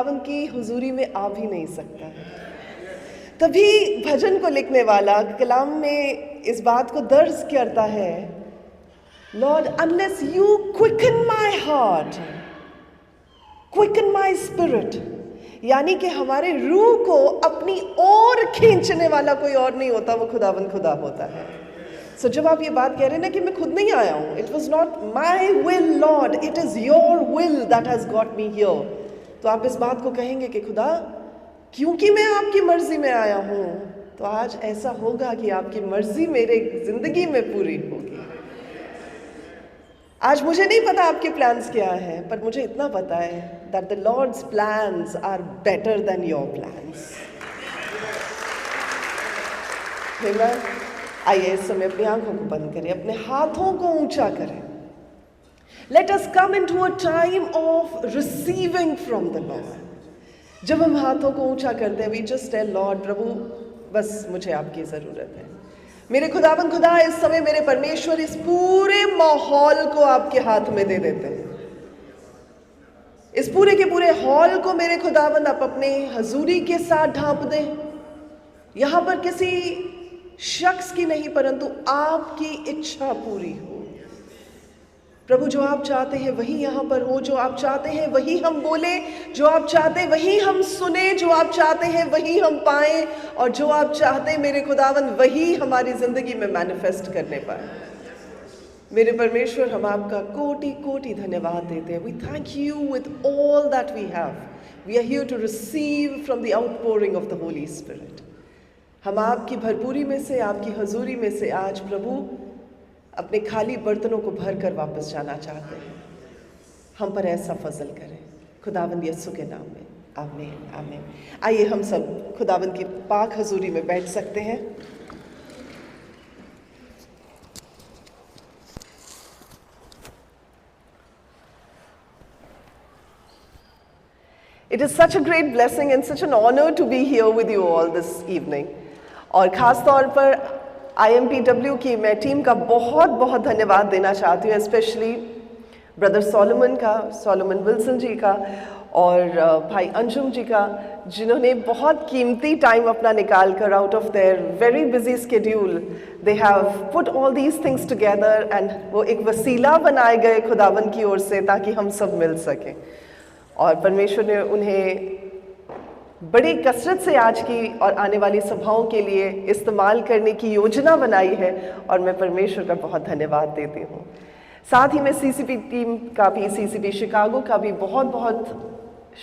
खुदावन की हुजूरी में आ भी नहीं सकता है। तभी भजन को लिखने वाला कलाम में इस बात को दर्ज करता है, Lord unless you quicken my heart, quicken my spirit, यानी कि हमारे रूह को अपनी ओर खींचने वाला कोई और नहीं होता, वो खुदावन खुदा होता है। सो जब आप ये बात कह रहे हैं ना कि मैं खुद नहीं आया हूँ, it was not my will Lord, it is your will that has got me here, तो आप इस बात को कहेंगे कि खुदा क्योंकि मैं आपकी मर्जी में आया हूँ, तो आज ऐसा होगा कि आपकी मर्जी मेरे जिंदगी में पूरी होगी। आज मुझे नहीं पता आपके प्लान्स क्या हैं, पर मुझे इतना पता है that the Lord's plans are better than your plans. आइए इस समय अपनी आंखों को बंद करें, अपने हाथों को ऊंचा करें। Let us come into a time of receiving from the Lord. जब हम हाथों को ऊंचा करते हैं, वी जस्ट टेल लॉर्ड, प्रभु बस मुझे आपकी ज़रूरत है। मेरे खुदावन खुदा, इस समय मेरे परमेश्वर इस पूरे माहौल को आपके हाथ में दे देते हैं। इस पूरे के पूरे हॉल को मेरे खुदावन आप अपने हजूरी के साथ ढांप दें। यहाँ पर किसी शख्स की नहीं, परंतु आपकी इच्छा पूरी हो। प्रभु जो आप चाहते हैं वही यहाँ पर हो, जो आप चाहते हैं वही हम बोले, जो आप चाहते वही हम सुने, जो आप चाहते हैं वही हम पाएं, और जो आप चाहते मेरे खुदावन वही हमारी जिंदगी में मैनिफेस्ट करने पाए। मेरे परमेश्वर, हम आपका कोटि कोटि धन्यवाद देते हैं। We thank you with all that we have. We are here to receive from the outpouring of the Holy Spirit. हम आपकी भरपूरी में से, आपकी हजूरी में से आज प्रभु अपने खाली बर्तनों को भर कर वापस जाना चाहते हैं। हम पर ऐसा फजल करें खुदावंद यीशु के नाम में, आमीन आमीन। आइए हम सब खुदावंद की पाक हजूरी में बैठ सकते हैं। It is such a great blessing and such an honor to be here with you all this evening. और ख़ास तौर पर IMPW की मैं टीम का बहुत बहुत धन्यवाद देना चाहती हूँ, स्पेशली ब्रदर सोलोमन का, सोलोमन विल्सन जी का, और भाई अंजुम जी का, जिन्होंने बहुत कीमती टाइम अपना निकाल कर out of their very busy schedule they have put all these things together, and वो एक वसीला बनाए गए खुदावन की ओर से ताकि हम सब मिल सकें। और परमेश्वर ने उन्हें बड़ी कसरत से आज की और आने वाली सभाओं के लिए इस्तेमाल करने की योजना बनाई है, और मैं परमेश्वर का बहुत धन्यवाद देती हूँ। साथ ही मैं CCP टीम का भी, CCP शिकागो का भी बहुत बहुत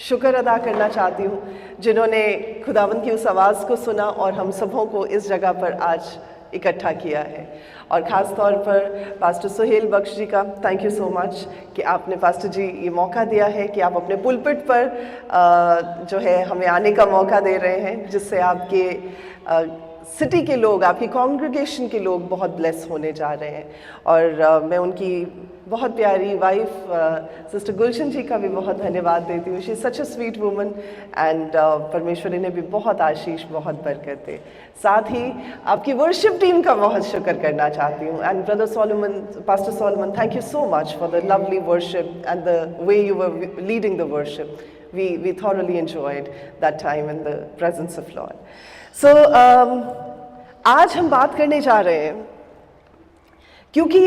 शुक्र अदा करना चाहती हूँ, जिन्होंने खुदावंद की उस आवाज़ को सुना और हम सबों को इस जगह पर आज इकट्ठा किया है। और ख़ास तौर पर पास्टर सुहेल बख्श जी का थैंक यू सो मच कि आपने पास्टर जी ये मौका दिया है कि आप अपने पुलपिट पर जो है हमें आने का मौका दे रहे हैं, जिससे आपके सिटी के लोग, आपकी कॉन्ग्रेगेशन के लोग बहुत ब्लेस होने जा रहे हैं। और मैं उनकी बहुत प्यारी वाइफ सिस्टर गुलशन जी का भी बहुत धन्यवाद देती हूँ। She is such a sweet woman, and परमेश्वर इन्हें भी बहुत आशीष, बहुत बरकत दे। साथ ही आपकी वर्शिप टीम का बहुत शुक्र करना चाहती हूँ, and brother Solomon, pastor Solomon, thank you so much for the lovely worship and the way you were leading the worship. We thoroughly enjoyed that time in the presence of Lord. So आज हम बात करने जा रहे हैं, क्योंकि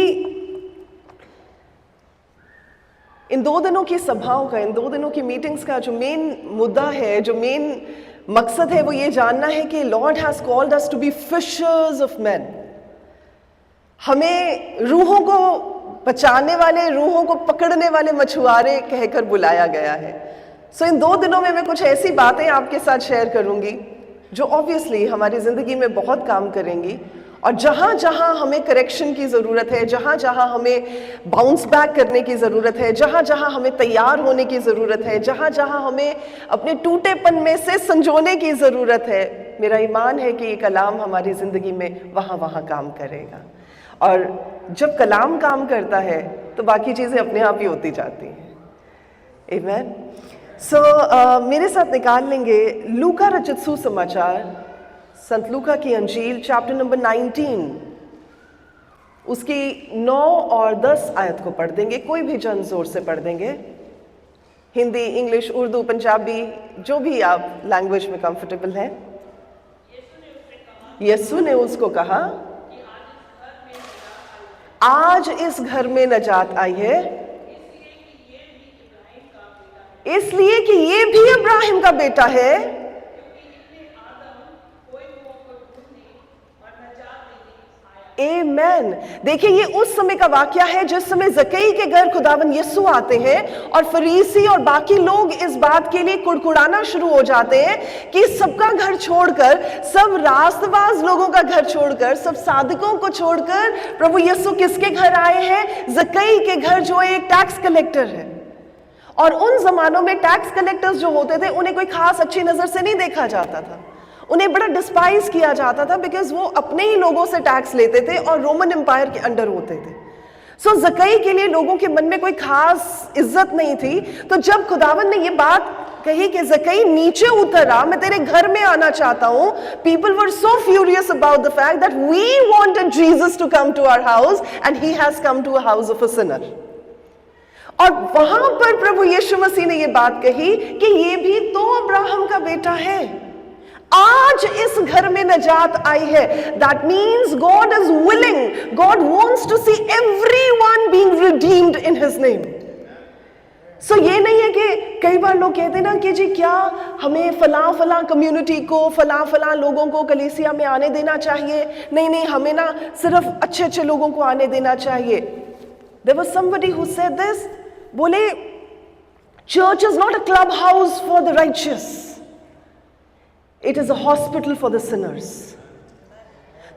इन 2 दिनों की सभाओं का, इन 2 दिनों की मीटिंग्स का जो मेन मुद्दा है, जो मेन मकसद है, वो ये जानना है कि Lord has called us to be fishers of man. हमें रूहों को बचाने वाले, रूहों को पकड़ने वाले मछुआरे कहकर बुलाया गया है। सो इन 2 दिनों में मैं कुछ ऐसी बातें आपके साथ शेयर करूंगी जो ऑब्वियसली हमारी ज़िंदगी में बहुत काम करेंगी, और जहाँ जहाँ हमें करेक्शन की ज़रूरत है, जहाँ जहाँ हमें बाउंस बैक करने की ज़रूरत है, जहाँ जहाँ हमें तैयार होने की ज़रूरत है, जहाँ जहाँ हमें अपने टूटेपन में से संजोने की ज़रूरत है, मेरा ईमान है कि ये कलाम हमारी ज़िंदगी में वहाँ वहाँ काम करेगा। और जब कलाम काम करता है तो बाकी चीज़ें अपने आप ही होती जाती हैं। आमीन। सो मेरे साथ निकाल लेंगे लूका रचित सुसमाचार, संत लूका की अंजील, चैप्टर नंबर 19, उसकी 9 और 10 आयत को पढ़ देंगे। कोई भी जन जोर से पढ़ देंगे। हिंदी, इंग्लिश, उर्दू, पंजाबी, जो भी आप लैंग्वेज में कंफर्टेबल हैं। यीशु ने उसको कहा, आज इस घर में नजात आई है, इसलिए कि ये भी इब्राहिम का बेटा है, आमेन। देखिए, ये उस समय का वाक्य है जिस समय जकई के घर खुदावन यीशु आते हैं और फरीसी और बाकी लोग इस बात के लिए कुड़कुड़ाना शुरू हो जाते हैं कि सबका घर छोड़कर, सब रास्तबाज लोगों का घर छोड़कर, सब साधकों को छोड़कर प्रभु यीशु किसके घर आए हैं? जकई के घर, जो एक टैक्स कलेक्टर है। और उन जमानों में टैक्स कलेक्टर्स जो होते थे, उन्हें कोई खास अच्छी नजर से नहीं देखा जाता था, उन्हें बड़ा डिस्पाइज किया जाता था, बिकॉज वो अपने ही लोगों से टैक्स लेते थे और रोमन एम्पायर के अंडर होते थे। सो जकई के लिए लोगों के मन में कोई खास इज्जत नहीं थी। तो जब खुदावन ने ये बात कही कि जकई नीचे उतर आ, मैं तेरे घर में आना चाहता हूं, people were so furious about the fact that we wanted Jesus to come to our house and he has come to a house of a sinner. और वहां पर प्रभु यीशु मसीह ने ये बात कही कि ये भी तो अब्राहम का बेटा है, आज इस घर में नजात आई है। That means God is willing, God wants to see everyone being redeemed in his name. So ये नहीं है कि कई बार लोग कहते हैं ना कि जी क्या हमें फलां फलां कम्युनिटी को, फलां फलां लोगों को कलीसिया में आने देना चाहिए, नहीं नहीं हमें ना सिर्फ अच्छे अच्छे लोगों को आने देना चाहिए। There was somebody who said this, बोले church is not a club house for the righteous, it is a hospital for the sinners.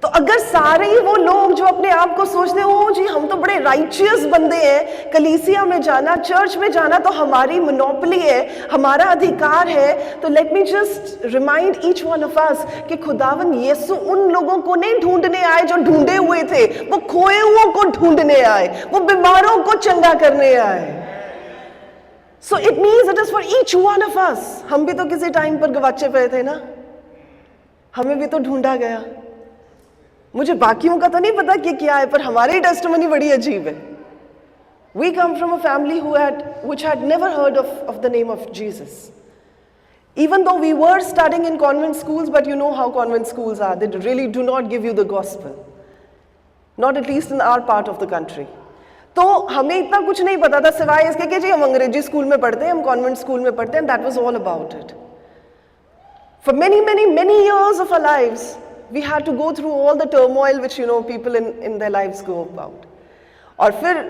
तो अगर सारे ही वो लोग जो अपने आप को सोचते हो जी हम तो बड़े राइचियस बंदे हैं, कलीसिया में जाना, चर्च में जाना तो हमारी मोनोपोली है, हमारा अधिकार है, तो let me just remind each one of अस कि खुदावन यीशु उन लोगों को नहीं ढूंढने आए जो ढूंढे हुए थे, वो खोए हुओं को ढूंढने आए, वो बीमारों को चंगा करने आए। So it means it is for each one of अस। हम भी तो किसी टाइम पर गवाचे पड़े थे ना, हमें भी तो ढूंढा गया। मुझे बाकियों का तो नहीं पता कि क्या है, पर हमारी टेस्टिमनी बड़ी अजीब है। We come from a family which had never heard of the name of Jesus. Even though we were studying in convent schools, but you know how convent schools are, they really do not give you the gospel. Not at least in our part of the country. तो हमें इतना कुछ नहीं पता था सिवाय इसके कि जी हम अंग्रेजी स्कूल में पढ़ते हैं, हम कॉन्वेंट स्कूल में पढ़ते हैं, that was all about it. For many years of our lives, we had to go through all the turmoil which you know people in their lives go about. और फिर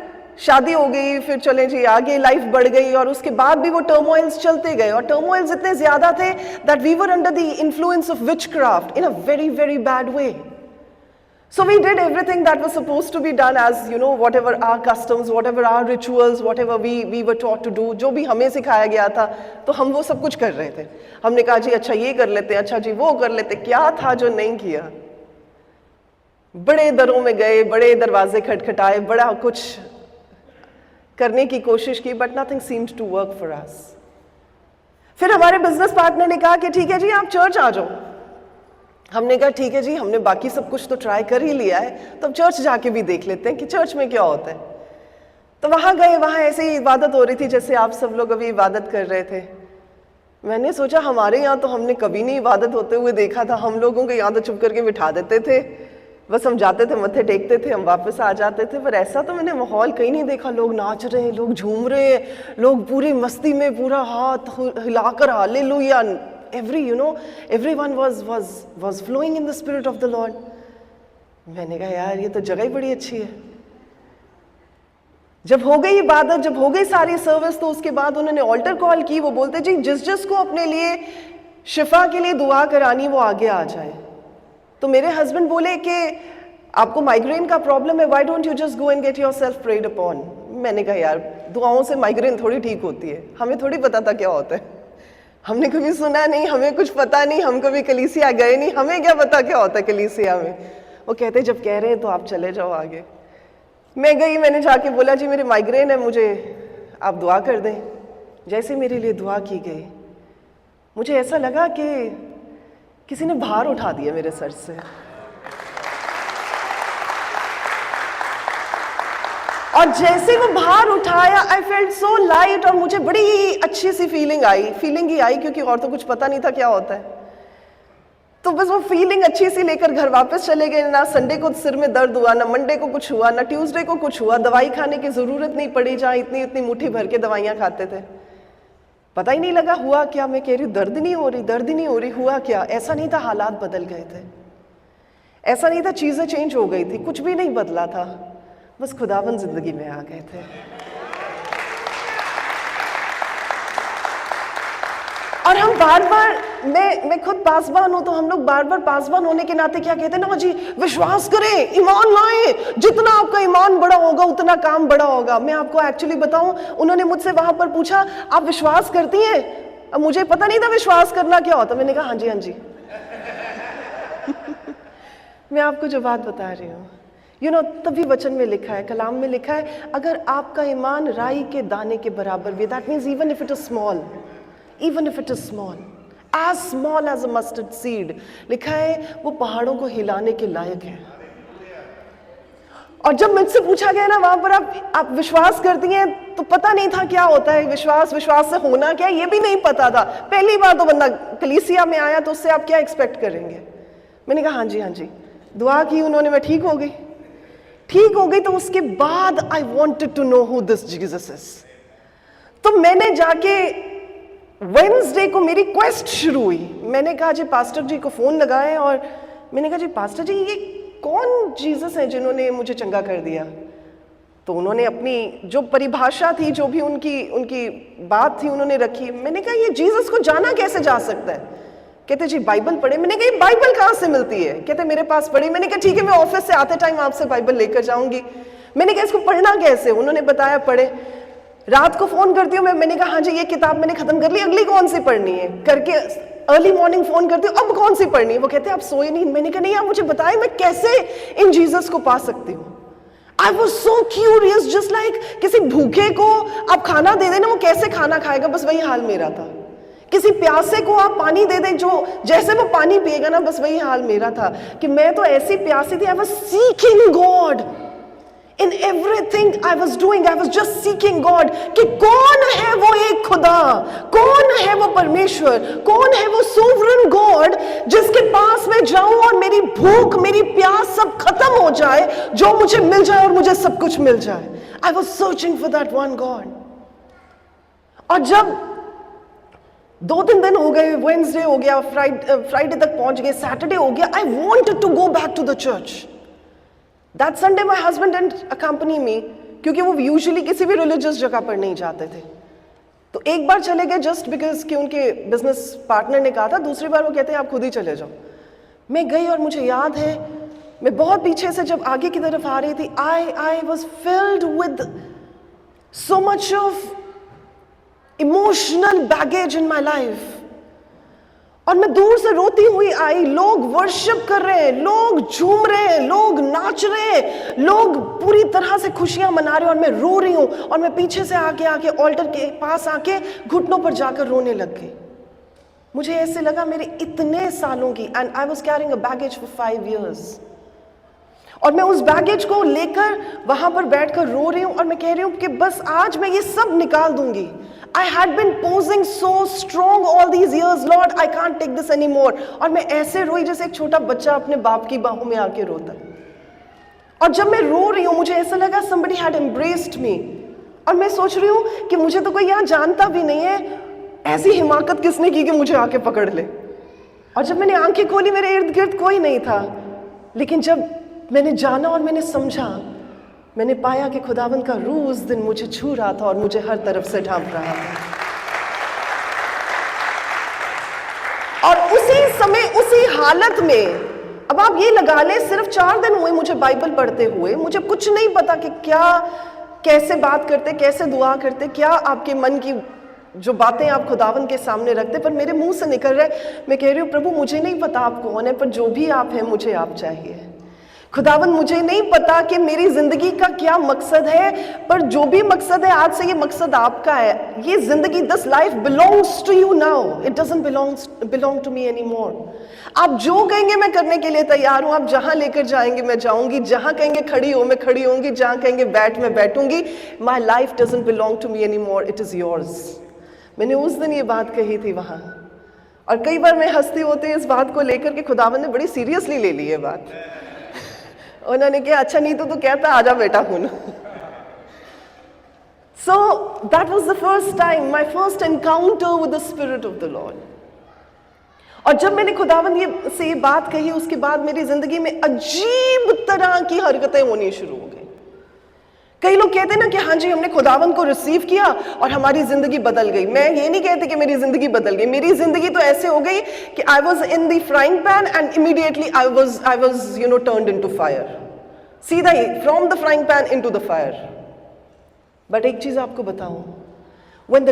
शादी हो गई, फिर चले जी आगे लाइफ बढ़ गई, और उसके बाद भी वो टर्मोइल्स चलते गए, और टर्मोइल्स इतने ज्यादा थे that we were under the influence of witchcraft in a very bad way. So we did everything that was supposed to be done as you know, whatever our customs, whatever our rituals, whatever we were taught to do, जो भी हमें सिखाया गया था, तो हम वो सब कुछ कर रहे थे। हमने कहा जी अच्छा ये कर लेते हैं, अच्छा जी वो कर लेते। क्या था जो नहीं किया? बड़े दरों में गए, बड़े दरवाजे खटखटाए, बड़ा कुछ करने की कोशिश की, but nothing seemed to work for us. फिर हमारे बिजनेस पार्टनर ने कहा कि ठीक है जी आप चर्च आ जाओ। हमने कहा ठीक है जी, हमने बाकी सब कुछ तो ट्राई कर ही लिया है, तो अब चर्च जाके भी देख लेते हैं कि चर्च में क्या होता है। तो वहां गए, वहां ऐसे ही इबादत हो रही थी जैसे आप सब लोग अभी इबादत कर रहे थे। मैंने सोचा हमारे यहाँ तो हमने कभी नहीं इबादत होते हुए देखा था, हम लोगों के यहाँ तो चुप करके बिठा देते थे, बस हम जाते थे, मत्थे टेकते थे, हम वापस आ जाते थे। पर ऐसा तो मैंने माहौल कहीं नहीं देखा। लोग नाच रहे हैं, लोग झूम रहे हैं, लोग पूरी मस्ती में पूरा हाथ हिलाकर hallelujah, everyone was flowing in the spirit of the Lord. मैंने कहा यार ये तो जगह ही बड़ी अच्छी है। जब हो गई इबादत, जब हो गई सारी सर्विस, तो उसके बाद उन्होंने ऑल्टर कॉल की। वो बोलते जी जिस को अपने लिए शिफा के लिए दुआ करानी वो आगे आ जाए। तो मेरे हस्बैंड बोले कि आपको माइग्रेन का प्रॉब्लम है, why don't you just go and get yourself prayed upon. मैंने कहा यार दुआओं से माइग्रेन थोड़ी ठीक होती है, हमें थोड़ी पता था क्या होता है, हमने कभी सुना नहीं, हमें कुछ पता नहीं, हम कभी कलीसिया गए नहीं, हमें क्या पता क्या होता है कलीसिया में। वो कहते जब कह रहे हैं तो आप चले जाओ आगे। मैं गई, मैंने जाके बोला जी मेरे माइग्रेन है, मुझे आप दुआ कर दें। जैसे मेरे लिए दुआ की गई, मुझे ऐसा लगा कि किसी ने भार उठा दिया मेरे सर से। और जैसे वो बाहर उठाया, आई फेल्ट सो लाइट, और मुझे बड़ी अच्छी सी फीलिंग ही आई क्योंकि और तो कुछ पता नहीं था क्या होता है। तो बस वो फीलिंग अच्छी सी लेकर घर वापस चले गए। ना संडे को सिर में दर्द हुआ, ना मंडे को कुछ हुआ, ना ट्यूसडे को कुछ हुआ। दवाई खाने की जरूरत नहीं पड़ी, जहाँ इतनी इतनी मुट्ठी भर के दवाइयाँ खाते थे। पता ही नहीं लगा हुआ क्या। मैं कह रही दर्द नहीं हो रही, दर्द ही नहीं हो रही, हुआ क्या? ऐसा नहीं था, हालात बदल गए थे। ऐसा नहीं था चीजें चेंज हो गई थी, कुछ भी नहीं बदला था, बस खुदावन जिंदगी में आ गए थे। और हम बार बार, मैं खुद पासवान हूं, तो हम लोग बार बार पासवान होने के नाते क्या कहते हैं ना जी, विश्वास करें, ईमान लाएं, जितना आपका ईमान बड़ा होगा उतना काम बड़ा होगा। मैं आपको एक्चुअली बताऊं, उन्होंने मुझसे वहां पर पूछा आप विश्वास करती हैं? अब मुझे पता नहीं था विश्वास करना क्या होता। मैंने कहा हाँ जी हाँ जी। मैं आपको जो बात बता रही हूँ, तभी वचन में लिखा है, कलाम में लिखा है, अगर आपका ईमान राई के दाने के बराबर भी, that means even if it is small, as small as a mustard seed, लिखा है वो पहाड़ों को हिलाने के लायक है। और जब मुझसे पूछा गया ना वहां पर आप विश्वास करती हैं, तो पता नहीं था क्या होता है विश्वास से होना क्या, ये भी नहीं पता था। पहली बार तो बंदा कलीसिया में आया, तो उससे आप क्या एक्सपेक्ट करेंगे? मैंने कहा हाँ जी, दुआ की उन्होंने, मैं ठीक हो गई। तो उसके बाद I wanted to know who this Jesus is. तो मैंने जाके वेडनेसडे को मेरी क्वेस्ट शुरू हुई। मैंने कहा जी पास्टर जी को फोन लगाए, और मैंने कहा जी पास्टर जी ये कौन जीसस है जिन्होंने मुझे चंगा कर दिया? तो उन्होंने अपनी जो परिभाषा थी, जो भी उनकी बात थी, उन्होंने रखी। मैंने कहा ये जीसस को जाना कैसे जा सकता है? कहते जी बाइबल पढ़े। मैंने कहा बाइबल कहाँ से मिलती है? कहते मेरे पास पढ़ी। मैंने कहा ठीक है, मैं ऑफिस से आते टाइम आपसे बाइबल लेकर जाऊंगी। मैंने कहा इसको पढ़ना कैसे? उन्होंने बताया पढ़े। रात को फोन करती हूँ मैंने कहा हाँ जी ये किताब मैंने खत्म कर ली, अगली कौन सी पढ़नी है? करके अर्ली मॉर्निंग फोन करती हूँ, अब कौन सी पढ़नी है? वो कहते हैं आप सोए नहीं। मैंने कहा नहीं, आप मुझे बताएं मैं कैसे इन जीसस को पा सकती हूँ। I was so curious, just like किसी भूखे को आप खाना दे देना, वो कैसे खाना खाएगा, बस वही हाल मेरा था। किसी प्यासे को आप पानी दे दें, जो जैसे वो पानी पिएगा ना, बस वही हाल मेरा था। कि मैं तो ऐसी प्यासी थी, I was seeking God In everything I was doing, I was just seeking God कि कौन है वो एक खुदा, कौन है वो परमेश्वर, कौन है वो sovereign God जिसके पास मैं जाऊं और मेरी भूख मेरी प्यास सब खत्म हो जाए, जो मुझे मिल जाए और मुझे सब कुछ मिल जाए। I was searching for that one God। और जब 2-3 दिन हो गए, वेडनेसडे हो गया, फ्राइडे तक पहुंच गए, सैटरडे हो गया, I wanted to go back to the church। That Sunday my husband didn't accompany me, क्योंकि वो यूजुअली किसी भी रिलीजियस जगह पर नहीं जाते थे। तो एक बार चले गए जस्ट बिकॉज कि उनके बिजनेस पार्टनर ने कहा था, दूसरी बार वो कहते हैं आप खुद ही चले जाओ। मैं गई और मुझे याद है मैं बहुत पीछे से जब आगे की तरफ आ रही थी, I was filled with so much of emotional baggage in my life. और मैं दूर से रोती हुई आई, लोग वर्शिप कर रहे हैं, लोग झूम रहे हैं, लोग नाच रहे हैं, लोग पूरी तरह से खुशियां मना रहे हैं, और मैं रो रही हूं। और मैं पीछे से आके ऑल्टर के पास आके घुटनों पर जाकर रोने लग गई। मुझे ऐसे लगा मेरे इतने सालों की, and I was carrying a baggage for 5 years, और मैं उस बैगेज को लेकर वहां पर बैठकर रो रही हूं, और मैं कह रही हूं कि बस आज मैं ये सब निकाल दूंगी। I had been posing so strong all these years, Lord, I can't take this anymore। और मैं ऐसे रोई जैसे एक छोटा बच्चा अपने बाप की बाहों में आके रोता। और जब मैं रो रही हूँ मुझे ऐसा लगा somebody had embraced me। और मैं सोच रही हूँ कि मुझे तो कोई यहाँ जानता भी नहीं है, ऐसी हिमाकत किसने की कि मुझे आके पकड़ ले। और जब मैंने आंखें खोली मेरे इर्द गिर्द कोई नहीं था, लेकिन जब मैंने जाना और मैंने समझा, मैंने पाया कि खुदावन का रूह उस दिन मुझे छू रहा था और मुझे हर तरफ से ढांप रहा था। और उसी समय उसी हालत में, अब आप ये लगा ले सिर्फ 4 दिन हुए मुझे बाइबल पढ़ते हुए, मुझे कुछ नहीं पता कि क्या कैसे बात करते, कैसे दुआ करते, क्या आपके मन की जो बातें आप खुदावन के सामने रखते, पर मेरे मुंह से निकल रहे, मैं कह रही हूँ प्रभु मुझे नहीं पता आप कौन है, पर जो भी आप हैं मुझे आप चाहिए। खुदावन मुझे नहीं पता कि मेरी जिंदगी का क्या मकसद है, पर जो भी मकसद है आज से ये मकसद आपका है। ये जिंदगी, this life belongs to you now, it doesn't belong to me any more. आप जो कहेंगे मैं करने के लिए तैयार हूं। आप जहां लेकर जाएंगे मैं जाऊंगी, जहां कहेंगे खड़ी हो मैं खड़ी होंगी, जहां कहेंगे बैठ मैं बैठूंगी। My life doesn't belong to me any more, it is yours. मैंने उस दिन ये बात कही थी वहां, और कई बार मैं हंसती होती इस बात को लेकर के खुदावन ने बड़ी सीरियसली ले ली ये बात। उन्होंने कहा अच्छा नहीं तो कहता आजा बेटा हुन। So that was the first time, my first encounter with the Spirit of the Lord. और जब मैंने खुदावन से ये बात कही, उसके बाद मेरी जिंदगी में अजीब तरह की हरकतें होनी शुरू हो गई। कई लोग कहते हैं ना कि हाँ जी हमने खुदावन को रिसीव किया और हमारी जिंदगी बदल गई। मैं ये नहीं कहती कि मेरी जिंदगी बदल गई। मेरी जिंदगी तो ऐसे हो गई कि I was in the frying pan and immediately I was turned into fire, सीधा ही from the frying pan into the fire. But एक चीज आपको बताऊं, when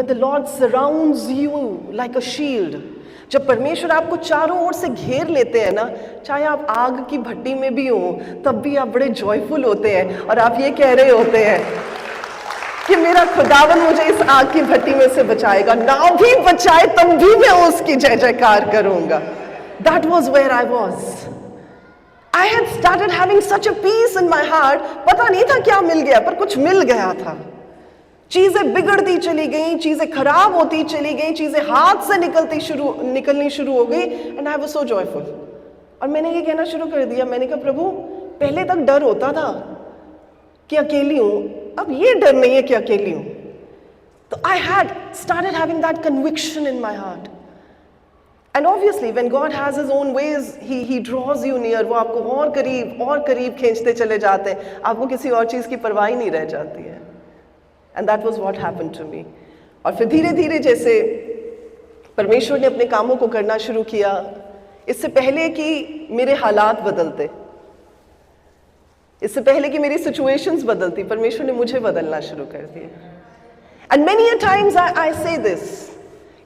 the Lord surrounds you like a shield, जब परमेश्वर आपको चारों ओर से घेर लेते हैं ना, चाहे आप आग की भट्टी में भी हो तब भी आप बड़े जॉयफुल होते हैं और आप ये कह रहे होते हैं कि मेरा खुदावन मुझे इस आग की भट्टी में से बचाएगा, ना भी बचाए तब भी मैं उसकी जय जयकार करूंगा। That was where I was. I had started having such a peace in my heart. पता नहीं था क्या मिल गया, पर कुछ मिल गया था। चीजें बिगड़ती चली गई, चीजें खराब होती चली गई, चीजें हाथ से निकलनी शुरू हो गई, and I was so joyful. और मैंने ये कहना शुरू कर दिया, मैंने कहा प्रभु पहले तक डर होता था कि अकेली हूं, अब ये डर नहीं है कि अकेली हूं। तो I had started having that conviction in my heart. And obviously when God has his own ways, he drawers you near, वो आपको और करीब खींचते चले जाते हैं, आपको किसी और चीज की परवाह ही नहीं रह जाती है। And that was what happened to me. और फिर धीरे धीरे जैसे परमेश्वर ने अपने कामों को करना शुरू किया, इससे पहले कि मेरे हालात बदलते, इससे पहले कि मेरी सिचुएशंस बदलती, परमेश्वर ने मुझे बदलना शुरू कर दिया। And many a times I say this,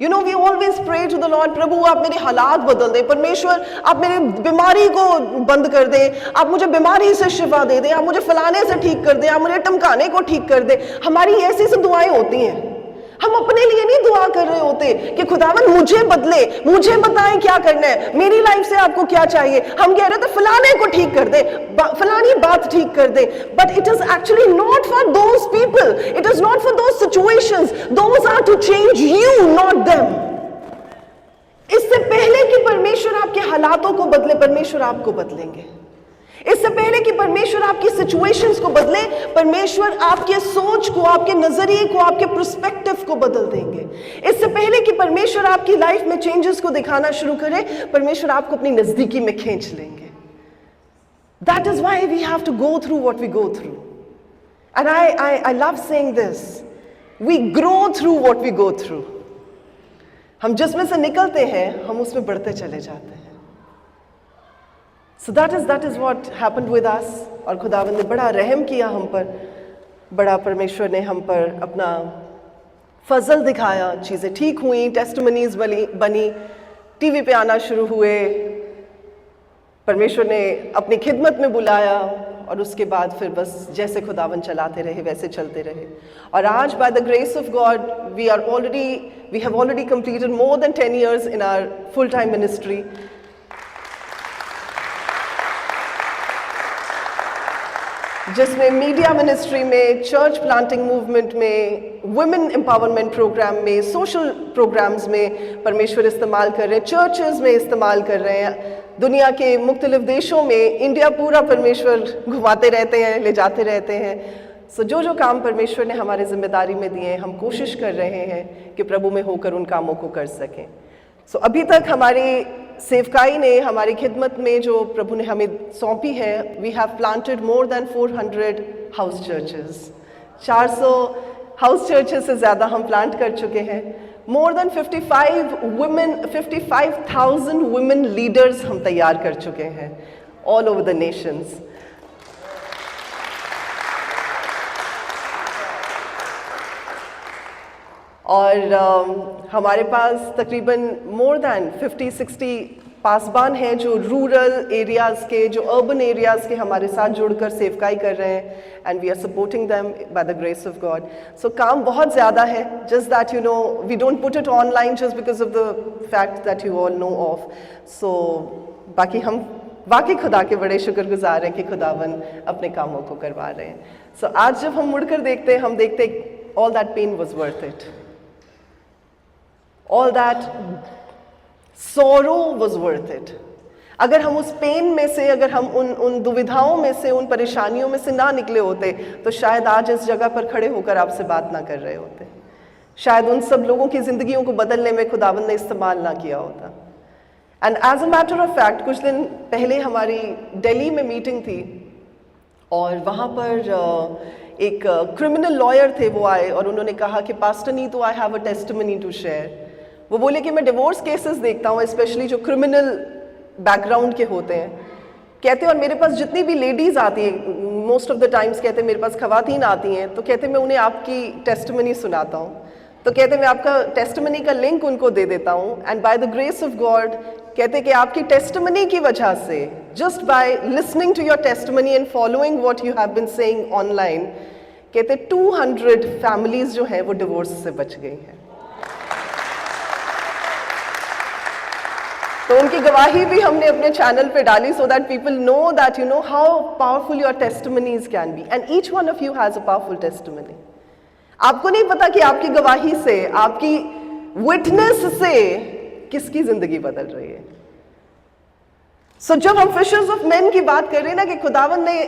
you know, we always pray to the Lord, प्रभु आप मेरे हालात बदल दें, परमेश्वर आप मेरी बीमारी को बंद कर दें, आप मुझे बीमारी से शिफा दे दें, आप मुझे फलाने से ठीक कर दें, आप मुझे टमकाने को ठीक कर दें। हमारी ऐसी सी दुआएं होती हैं। हम अपने लिए नहीं दुआ कर रहे होते कि खुदावन मुझे बदले, मुझे बताएं क्या करना है, मेरी लाइफ से आपको क्या चाहिए। हम कह रहे थे फलाने को ठीक कर दे, फलानी बात ठीक कर दे। But it is actually not for those people, it is not for those situations, those are to change you, not them. इससे पहले कि परमेश्वर आपके हालातों को बदले, परमेश्वर आपको बदलेंगे। इससे पहले कि परमेश्वर आपकी सिचुएशंस को बदले, परमेश्वर आपके सोच को, आपके नजरिए को, आपके पर्सपेक्टिव को बदल देंगे। इससे पहले कि परमेश्वर आपकी लाइफ में चेंजेस को दिखाना शुरू करे, परमेश्वर आपको अपनी नजदीकी में खींच लेंगे। That is why we have to go through what we go through. And I love saying this, we grow through what we go through. हम जिसमें से निकलते हैं हम उसमें बढ़ते चले जाते हैं। So that is what happened with us। और खुदावंद ने बड़ा रहम किया हम पर, बड़ा परमेश्वर ने हम पर अपना फजल दिखाया, चीज़ें ठीक हुई, टेस्टिमनीज बनी, टीवी पे आना शुरू हुए, परमेश्वर ने अपनी खिदमत में बुलाया, और उसके बाद फिर बस जैसे खुदावन चलाते रहे वैसे चलते रहे। और आज by the grace of God we have already completed more than 10 years in our full time ministry। जिसमें मीडिया मिनिस्ट्री में, चर्च प्लांटिंग मूवमेंट में, वुमेन एम्पावरमेंट प्रोग्राम में, सोशल प्रोग्राम्स में परमेश्वर इस्तेमाल कर रहे हैं, चर्चेस में इस्तेमाल कर रहे हैं, दुनिया के मुख्तलिफ देशों में, इंडिया पूरा परमेश्वर घुमाते रहते हैं, ले जाते रहते हैं। सो जो काम परमेश्वर ने हमारे जिम्मेदारी में दिए हैं, हम कोशिश कर रहे हैं कि प्रभु में होकर उन कामों को कर सकें। सो अभी तक हमारी सेवकाई ने, हमारी खिदमत में जो प्रभु ने हमें सौंपी है, we have planted more than 400 house churches. 400 house churches से ज़्यादा हम प्लांट कर चुके हैं। मोर देन 55,000 वुमेन लीडर्स हम तैयार कर चुके हैं ऑल ओवर द नेशंस। और हमारे पास तकरीबन मोर देन 50-60 पासबान हैं जो रूरल एरियाज़ के, जो अर्बन एरियाज़ के हमारे साथ जुड़कर सेवकाई कर रहे हैं, and we are supporting them by the grace of God. So काम बहुत ज़्यादा है, just that you know we don't put it online just because of the fact that you all know of. So बाकी हम वाकई खुदा के बड़े शुक्रगुजार हैं कि खुदावन अपने कामों को करवा रहे हैं. सो आज जब हम मुड़कर देखते हैं, हम देखते हैं all that pain was worth it, all that sorrow was worth it. अगर हम उस पेन में से, अगर हम उन दुविधाओं में से, उन परेशानियों में से ना निकले होते तो शायद आज इस जगह पर खड़े होकर आपसे बात ना कर रहे होते, शायद उन सब लोगों की जिंदगियों को बदलने में खुदावंद ने इस्तेमाल ना किया होता. And as a matter of fact कुछ दिन पहले हमारी दिल्ली में मीटिंग थी और वहाँ पर एक क्रिमिनल लॉयर थे, वो आए और उन्होंने कहा कि pastor Neetu, I have a testimony to share. वो बोले कि मैं डिवोर्स केसेस देखता हूँ, स्पेशली जो क्रिमिनल बैकग्राउंड के होते हैं. कहते हैं और मेरे पास जितनी भी लेडीज़ आती हैं, मोस्ट ऑफ द टाइम्स कहते हैं मेरे पास खवातीन आती हैं, तो कहते मैं उन्हें आपकी टेस्टिमनी सुनाता हूँ. तो कहते मैं आपका टेस्टिमनी का लिंक उनको दे देता हूँ, and by the grace of God कहते कि आपकी टेस्टिमनी की वजह से, just by listening to your testimony and following what you have been saying online, कहते 200 फैमिलीज जो हैं वो डिवोर्स से बच गई हैं. तो उनकी गवाही भी हमने अपने चैनल पे डाली, so that people know that you know how powerful your testimonies can be, and each one of you has a powerful testimony. आपको नहीं पता कि आपकी गवाही से, आपकी विटनेस से किसकी जिंदगी बदल रही है. सो जब हम फिशर्स ऑफ मेन की बात कर रहे हैं ना, कि खुदावन ने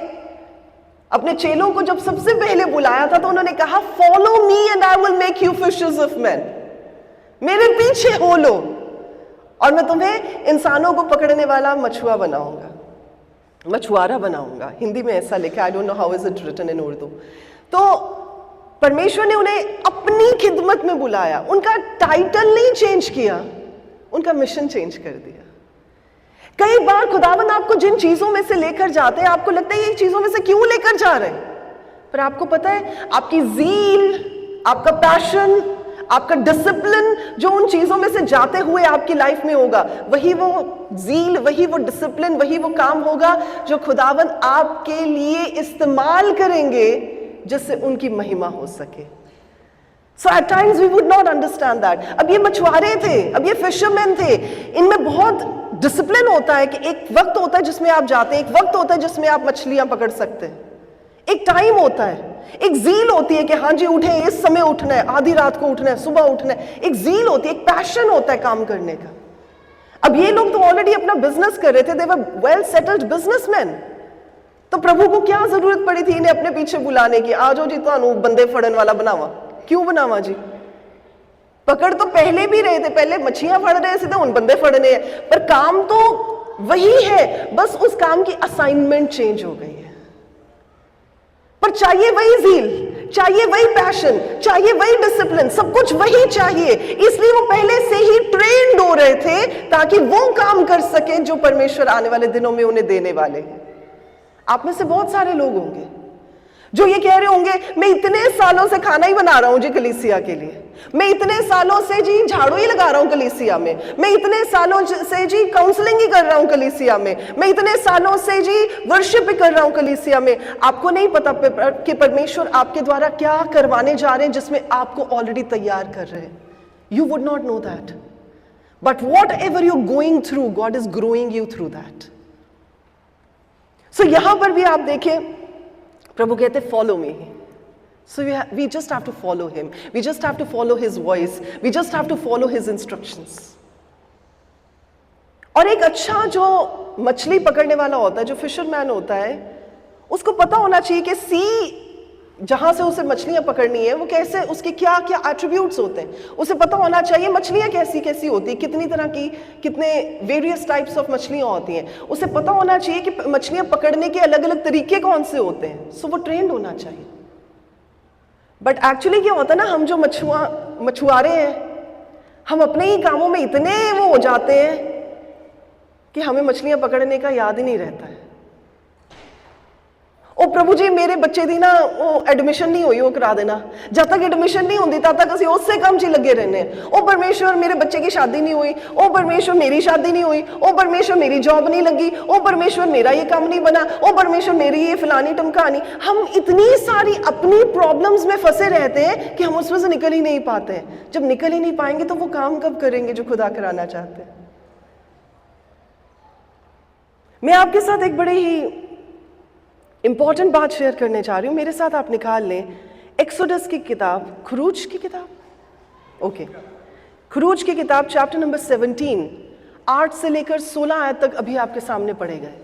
अपने चेलों को जब सबसे पहले बुलाया था तो उन्होंने कहा follow me and I will make you fishers of men. मेरे पीछे हो लो और मैं तुम्हें इंसानों को पकड़ने वाला मछुआ बनाऊंगा, मछुआरा बनाऊंगा. हिंदी में ऐसा लिखा, I don't know how is it written in Urdu. तो परमेश्वर ने उन्हें अपनी खिदमत में बुलाया, उनका टाइटल नहीं चेंज किया, उनका मिशन चेंज कर दिया. कई बार खुदावन आपको जिन चीजों में से लेकर जाते हैं, आपको लगता है ये चीजों में से क्यों लेकर जा रहे हैं, पर आपको पता है आपकी ज़ील, आपका पैशन, आपका डिसिप्लिन जो उन चीजों में से जाते हुए आपकी लाइफ में होगा, वही वो ज़ील, वही वो डिसिप्लिन, वही वो काम होगा जो खुदावन आपके लिए इस्तेमाल करेंगे, जिससे उनकी महिमा हो सके. So at times we would not understand that. अब ये मछुआरे थे, अब ये फिशरमैन थे, इनमें बहुत डिसिप्लिन होता है कि एक वक्त होता है जिसमें आप जाते हैं, एक वक्त होता है जिसमें आप मछलियां पकड़ सकते हैं, एक टाइम होता है, एक ज़ील होती है कि हाँ जी उठे, इस समय उठना है, आधी रात को उठना है, सुबह उठना है. एक ज़ील होती है, एक पैशन होता है काम करने का. अब ये लोग तो ऑलरेडी अपना बिजनेस कर रहे थे, दे वर वेल सेटल्ड बिजनेसमैन. तो प्रभु को क्या जरूरत पड़ी थी इन्हें अपने पीछे बुलाने की, आ जाओ जी तो बंदे फड़न वाला बनावा. क्यों बनावा जी, पकड़ तो पहले भी रहे थे, पहले मछलियां फड़ रहे थे, तो उन बंदे फड़ने हैं, पर काम तो वही है, बस उस काम की असाइनमेंट चेंज हो गई है. पर चाहिए वही ज़ील, चाहिए वही पैशन, चाहिए वही डिसिप्लिन, सब कुछ वही चाहिए. इसलिए वो पहले से ही ट्रेंड हो रहे थे ताकि वो काम कर सके जो परमेश्वर आने वाले दिनों में उन्हें देने वाले हैं. आप में से बहुत सारे लोग होंगे जो ये कह रहे होंगे मैं इतने सालों से खाना ही बना रहा हूं जी कलीसिया के लिए, मैं इतने सालों से जी झाड़ू ही लगा रहा हूं कलीसिया में, मैं इतने सालों से जी काउंसलिंग ही कर रहा हूं कलीसिया में, मैं इतने सालों से जी वर्शिप ही कर रहा हूं कलीसिया में. आपको नहीं पता कि परमेश्वर आपके द्वारा क्या करवाने जा रहे हैं जिसमें आपको ऑलरेडी तैयार कर रहे हैं. You would not know that, but whatever you going through, God is growing you through that. So यहां पर भी आप देखें प्रभु कहते follow me. So we just have to follow him, we just have to follow his voice, we just have to follow his instructions. और एक अच्छा जो मछली पकड़ने वाला होता है, जो फिशरमैन होता है, उसको पता होना चाहिए कि सी जहां से उसे मछलियां पकड़नी है वो कैसे, उसके क्या क्या एट्रीब्यूट्स होते हैं. उसे पता होना चाहिए मछलियां कैसी कैसी होती है, कितनी तरह की, कितने वेरियस टाइप्स ऑफ मछलियां होती हैं. उसे पता होना चाहिए कि मछलियां पकड़ने के अलग अलग तरीके कौन से होते हैं. सो वो ट्रेंड होना चाहिए. बट एक्चुअली क्या होता है ना, हम जो मछुआरे हैं, हम अपने ही कामों में इतने वो हो जाते हैं कि हमें मछलियां पकड़ने का याद ही नहीं रहता है. ओ प्रभु जी मेरे बच्चे दी ना एडमिशन नहीं हुई, वो करा देना। जब तक एडमिशन नहीं होती तब तक असं उससे काम च लगे रहने। ओ परमेश्वर मेरे बच्चे की शादी नहीं हुई, ओ परमेश्वर मेरी शादी नहीं हुई, ओ परमेश्वर मेरी जॉब नहीं लगी, ओ परमेश्वर मेरा ये काम नहीं बना, ओ परमेश्वर मेरी ये फलानी टमकानी। हम इतनी सारी अपनी प्रॉब्लम्स में फंसे रहते हैं कि हम उसमें से निकल ही नहीं पाते। जब निकल ही नहीं पाएंगे तो वो काम कब करेंगे जो खुदा कराना चाहते हैं। मैं आपके साथ एक बड़े ही इंपॉर्टेंट बात शेयर करने जा रही हूं। मेरे साथ आप निकाल लें एक्सोडस की किताब, खरूज की किताब, ओके, खरूज की किताब चैप्टर नंबर 17, 8 से लेकर 16 आयत तक अभी आपके सामने पढ़े गए।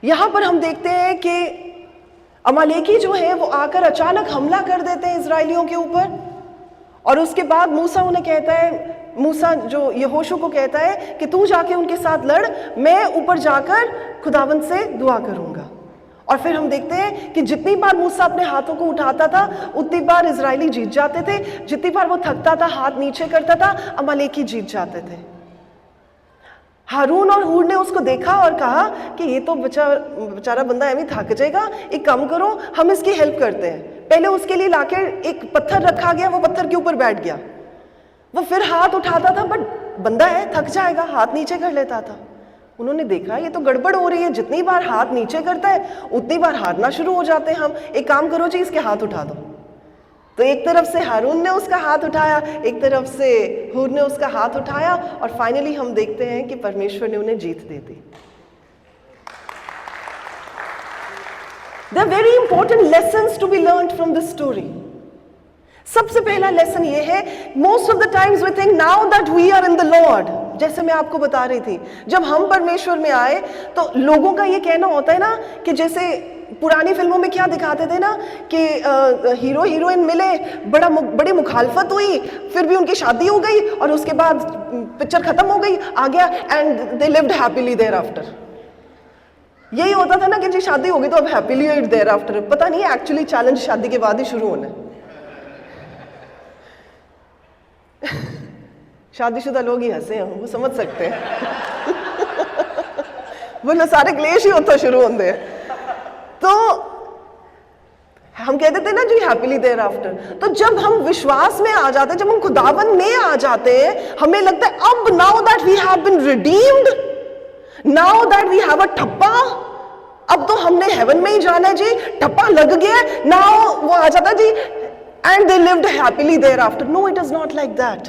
यहां पर हम देखते हैं कि अमालेकी जो है वो आकर अचानक हमला कर देते हैं इजरायलियों के ऊपर, और उसके बाद मूसा उन्हें कहता है, मूसा जो यहोशू को कहता है कि तू जाके उनके साथ लड़, मैं ऊपर जाकर खुदावंद से दुआ करूंगा। और फिर हम देखते हैं कि जितनी बार मूसा अपने हाथों को उठाता था उतनी बार इजरायली जीत जाते थे, जितनी बार वो थकता था हाथ नीचे करता था अमालेकी जीत जाते थे। हारून और हूर ने उसको देखा और कहा कि ये तो बेचारा बंदा ऐਵੇਂ थक जाएगा, एक काम करो हम इसकी हेल्प करते हैं। पहले उसके लिए लाके एक पत्थर रखा गया, वो पत्थर के ऊपर बैठ गया, वो फिर हाथ उठाता था बट बंदा है थक जाएगा, हाथ नीचे कर लेता था। उन्होंने देखा ये तो गड़बड़ हो रही है, जितनी बार हाथ नीचे करता है उतनी बार हारना शुरू हो जाते हैं हम, एक काम करो जी इसके हाथ उठा दो। तो एक तरफ से हारून ने उसका हाथ उठाया, एक तरफ से हूर ने उसका हाथ उठाया, और फाइनली हम देखते हैं कि परमेश्वर ने उन्हें जीत दे दी। There are very important lessons to be learned from this story. सबसे पहला लेसन ये है, most of the times we think now that we are in the Lord. जैसे मैं आपको बता रही थी, जब हम परमेश्वर में आए तो लोगों का ये कहना होता है ना कि जैसे पुरानी फिल्मों में क्या दिखाते थे ना कि हीरो हीरोइन मिले, बड़ी मुखालफत हुई, फिर भी उनकी शादी हो गई और उसके बाद पिक्चर खत्म हो गई, आ गया and they lived happily thereafter. यही होता था ना कि जी शादी हो गई तो अब हैप्पीली देयर आफ्टर। पता नहीं है एक्चुअली चैलेंज शादी के बाद ही शुरू होना है। शादीशुदा लोग ही हंसे हैं, वो समझ सकते हैं। वो सारे क्लेश ही होता शुरू होते हैं। तो हम कहते थे ना जी हैप्पीली देयर आफ्टर। तो जब हम विश्वास में आ जाते हैं, जब हम खुदावन में आ जाते हैं, हमें लगता है अब now that we have been redeemed, now that we have a ठप्पा, अब तो हमने हेवन में ही जाना है जी, ठप्पा लग गया। नाउ वो आ जाता जी and they lived happily thereafter. No, it is not like that.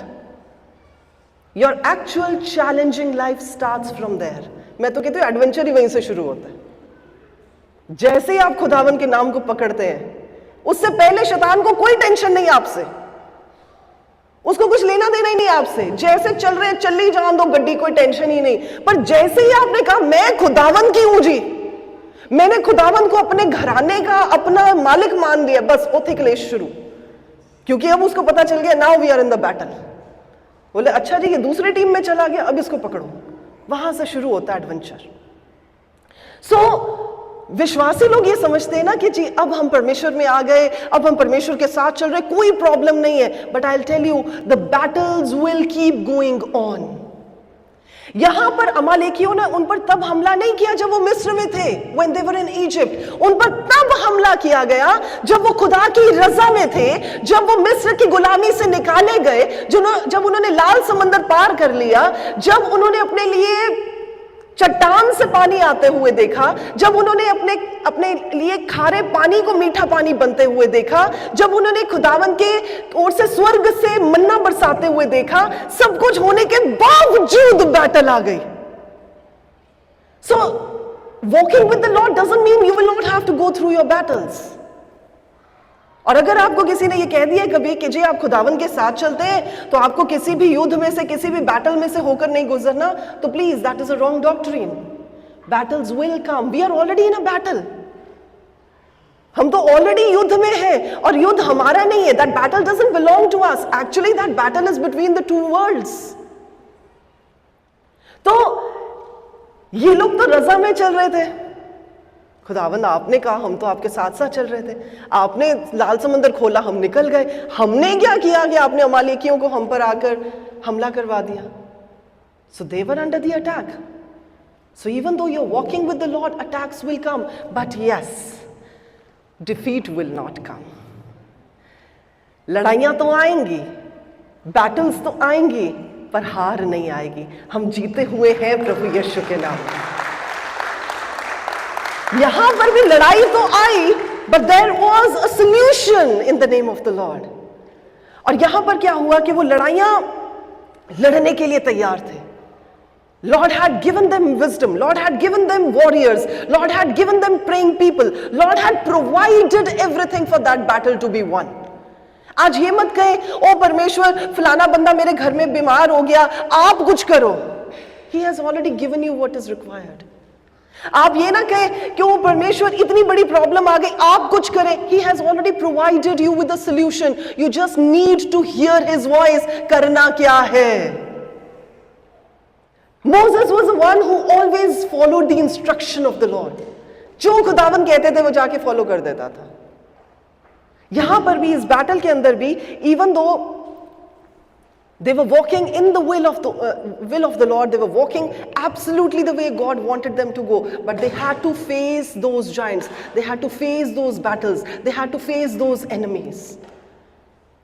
Your actual challenging life starts from there. मैं तो कहती हूँ एडवेंचर ही वहीं से शुरू होता है। जैसे ही आप खुदावन के नाम को पकड़ते हैं, उससे पहले शैतान को कोई टेंशन नहीं आपसे, उसको कुछ लेना देना ही नहीं आपसे। जैसे चल रहे चल ही जान दो गड्डी, कोई टेंशन ही नहीं। पर जैसे ही आपने कहा मैं खुदावन की हूं जी, मैंने खुदावन को अपने घराने का अपना मालिक मान लिया, बस वो थी क्लेश शुरू। क्योंकि अब उसको पता चल गया now we are in the battle. बोले अच्छा जी ये दूसरी टीम में चला गया, अब इसको पकड़ो। वहां से शुरू होता है एडवेंचर। विश्वासी लोग ये समझते हैं ना कि जी अब हम परमेश्वर में आ गए, अब हम परमेश्वर के साथ चल रहे, कोई प्रॉब्लम नहीं है। But I will tell you the battles will keep going on. यहां पर अमालेकियों ने उन पर तब हमला नहीं किया जब वो मिस्र में थे, when they were in Egypt। उन पर तब हमला किया गया जब वो खुदा की रजा में थे, जब वो मिस्र की गुलामी से निकाले गए, जब उन्होंने लाल समंदर पार कर लिया, जब उन्होंने अपने लिए चट्टान से पानी आते हुए देखा, जब उन्होंने अपने लिए खारे पानी को मीठा पानी बनते हुए देखा, जब उन्होंने खुदावन के ओर से स्वर्ग से मन्ना बरसाते हुए देखा, सब कुछ होने के बावजूद बैटल आ गई। So walking with the Lord doesn't mean you will not have to go through your battles. और अगर आपको किसी ने ये कह दिया कभी कि जी आप खुदावन के साथ चलते हैं तो आपको किसी भी युद्ध में से, किसी भी बैटल में से होकर नहीं गुजरना, तो please that is a wrong doctrine. Battles will come, we are already in a battle. हम तो ऑलरेडी युद्ध में हैं, और युद्ध हमारा नहीं है। That battle doesn't belong to us, actually that battle is between the two worlds. तो ये लोग तो रजा में चल रहे थे, खुदावंद आपने कहा हम तो आपके साथ साथ चल रहे थे, आपने लाल समंदर खोला हम निकल गए। हमने क्या किया कि आपने अमालेकियों को हम पर आकर हमला करवा दिया। So they were under the attack. So even though you are walking with the Lord, attacks will come, but yes defeat will not come. लड़ाइयां तो आएंगी, बैटल्स तो आएंगी, पर हार नहीं आएगी। हम जीते हुए हैं प्रभु यीशु के नाम में। यहां पर भी लड़ाई तो आई, but there was a solution in the name of the Lord. और यहां पर क्या हुआ कि वो लड़ाइयां लड़ने के लिए तैयार थे। Lord had given them wisdom. Lord had given them warriors. Lord had given them praying people. Lord had provided everything for that battle to be won. आज ये मत कहे, ओ परमेश्वर फलाना बंदा मेरे घर में बीमार हो गया, आप कुछ करो। He has already given you what is required. आप ये ना कहे कि ओ परमेश्वर इतनी बड़ी प्रॉब्लम आ गई, आप कुछ करें। He has already provided you with a solution. You just need to hear his voice. करना क्या है? Moses was the one who always followed the instruction of the Lord. जो खुदावन कहते थे वो जाके फॉलो कर देता था। यहां पर भी इस बैटल के अंदर भी, even though they were walking in the will of the Lord, they were walking absolutely the way God wanted them to go, but they had to face those giants, they had to face those battles, they had to face those enemies.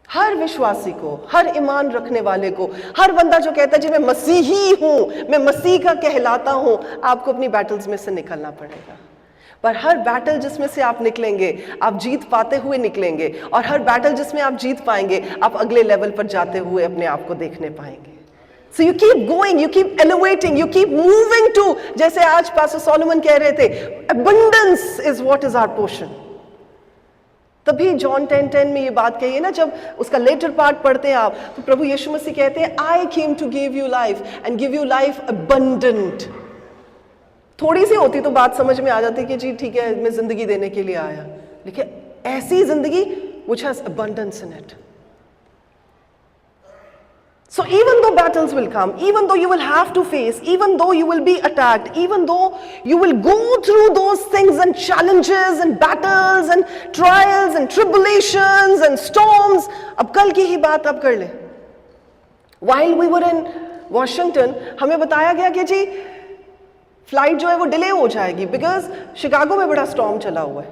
हर विश्वासी को, हर ईमान रखने वाले को, हर बंदा जो कहता है जी मैं मसीही हूं, मैं मसीह का कहलाता हूं, आपको अपनी बैटल्स में से निकलना पड़ेगा। पर हर बैटल जिसमें से आप निकलेंगे, आप जीत पाते हुए निकलेंगे, और हर बैटल जिसमें आप जीत पाएंगे, आप अगले लेवल पर जाते हुए अपने आप को देखने पाएंगे। So you keep going, you keep elevating, you keep moving to, जैसे आज पास्टर सोलोमन कह रहे थे, abundance is what is our portion. तभी जॉन 10:10 में ये बात कही है ना, जब उसका लेटर पार्ट पढ़ते हैं आप, तो प्रभु यीशु मसीह कहते हैं, I came to give you life and give you life abundant. थोड़ी सी होती तो बात समझ में आ जाती कि जी ठीक है, मैं जिंदगी देने के लिए आया, लेकिन ऐसी जिंदगी which has abundance in it. So even though battles will come, even though you will have to face, even though you will be attacked, even though you will go through those things and challenges and battles and trials and tribulations and storms, अब कल की ही बात अब कर ले। While we were in Washington, हमें बताया गया कि जी फ्लाइट जो है वो डिले हो जाएगी, बिकॉज शिकागो में बड़ा स्टॉर्म चला हुआ है।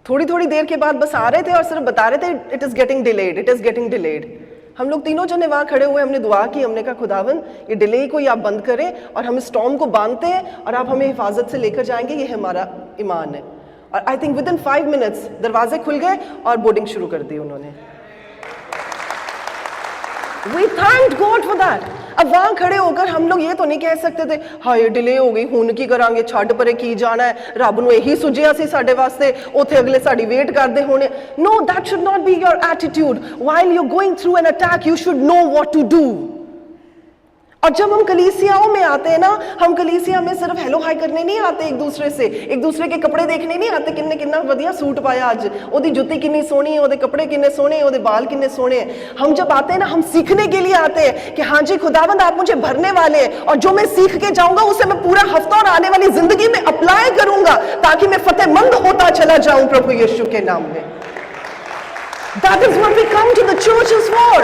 थोड़ी थोड़ी देर के बाद बस आ रहे थे और सिर्फ बता रहे थे it is getting delayed, it is getting delayed. हम लोग तीनों जने वहां खड़े हुए, हमने दुआ की, हमने कहा खुदावन ये डिले को ही आप बंद करें और हम इस स्टॉर्म को बांधते हैं और आप हमें हिफाजत से लेकर जाएंगे, ये हमारा ईमान है। और I think with in 5 minutes दरवाजे खुल गए और बोर्डिंग शुरू कर दी उन्होंने। We thanked God for that. अब वहां खड़े होकर हम लोग ये तो नहीं कह सकते थे हाय डिले हो गई हुन की करांगे, छੱਡ परे की जाना है, रब ਨੂੰ ਇਹੀ ਸੁਝਿਆ ਸੀ ਸਾਡੇ ਵਾਸਤੇ, ਉੱਥੇ ਅਗਲੇ ਸਾਡੀ ਵੇਟ ਕਰਦੇ ਹੋਣੇ। No, that should not be your attitude. While you're going through an attack, you should know what to do. और जब हम कलीसियाओं में आते हैं ना, हम कलीसिया में सिर्फ हेलो हाय करने नहीं आते एक दूसरे से, एक दूसरे के कपड़े देखने नहीं आते, किन्ने किन्ना वधिया सूट पाया आज, ओदी जुत्ती किन्नी सोहनी है, ओदे कपड़े किन्ने सोहने हैं, ओदे बाल किन्ने सोहने हैं। हम जब आते हैं ना, हम सीखने के लिए आते हैं कि हाँ जी खुदावंद आप मुझे भरने वाले हैं, और जो मैं सीख के जाऊंगा उसे मैं पूरा हफ्ता और आने वाली जिंदगी में अप्लाई करूंगा, ताकि मैं फतेहमंद होता चला जाऊं प्रभु यीशु के नाम में। That is what we come to the churches for.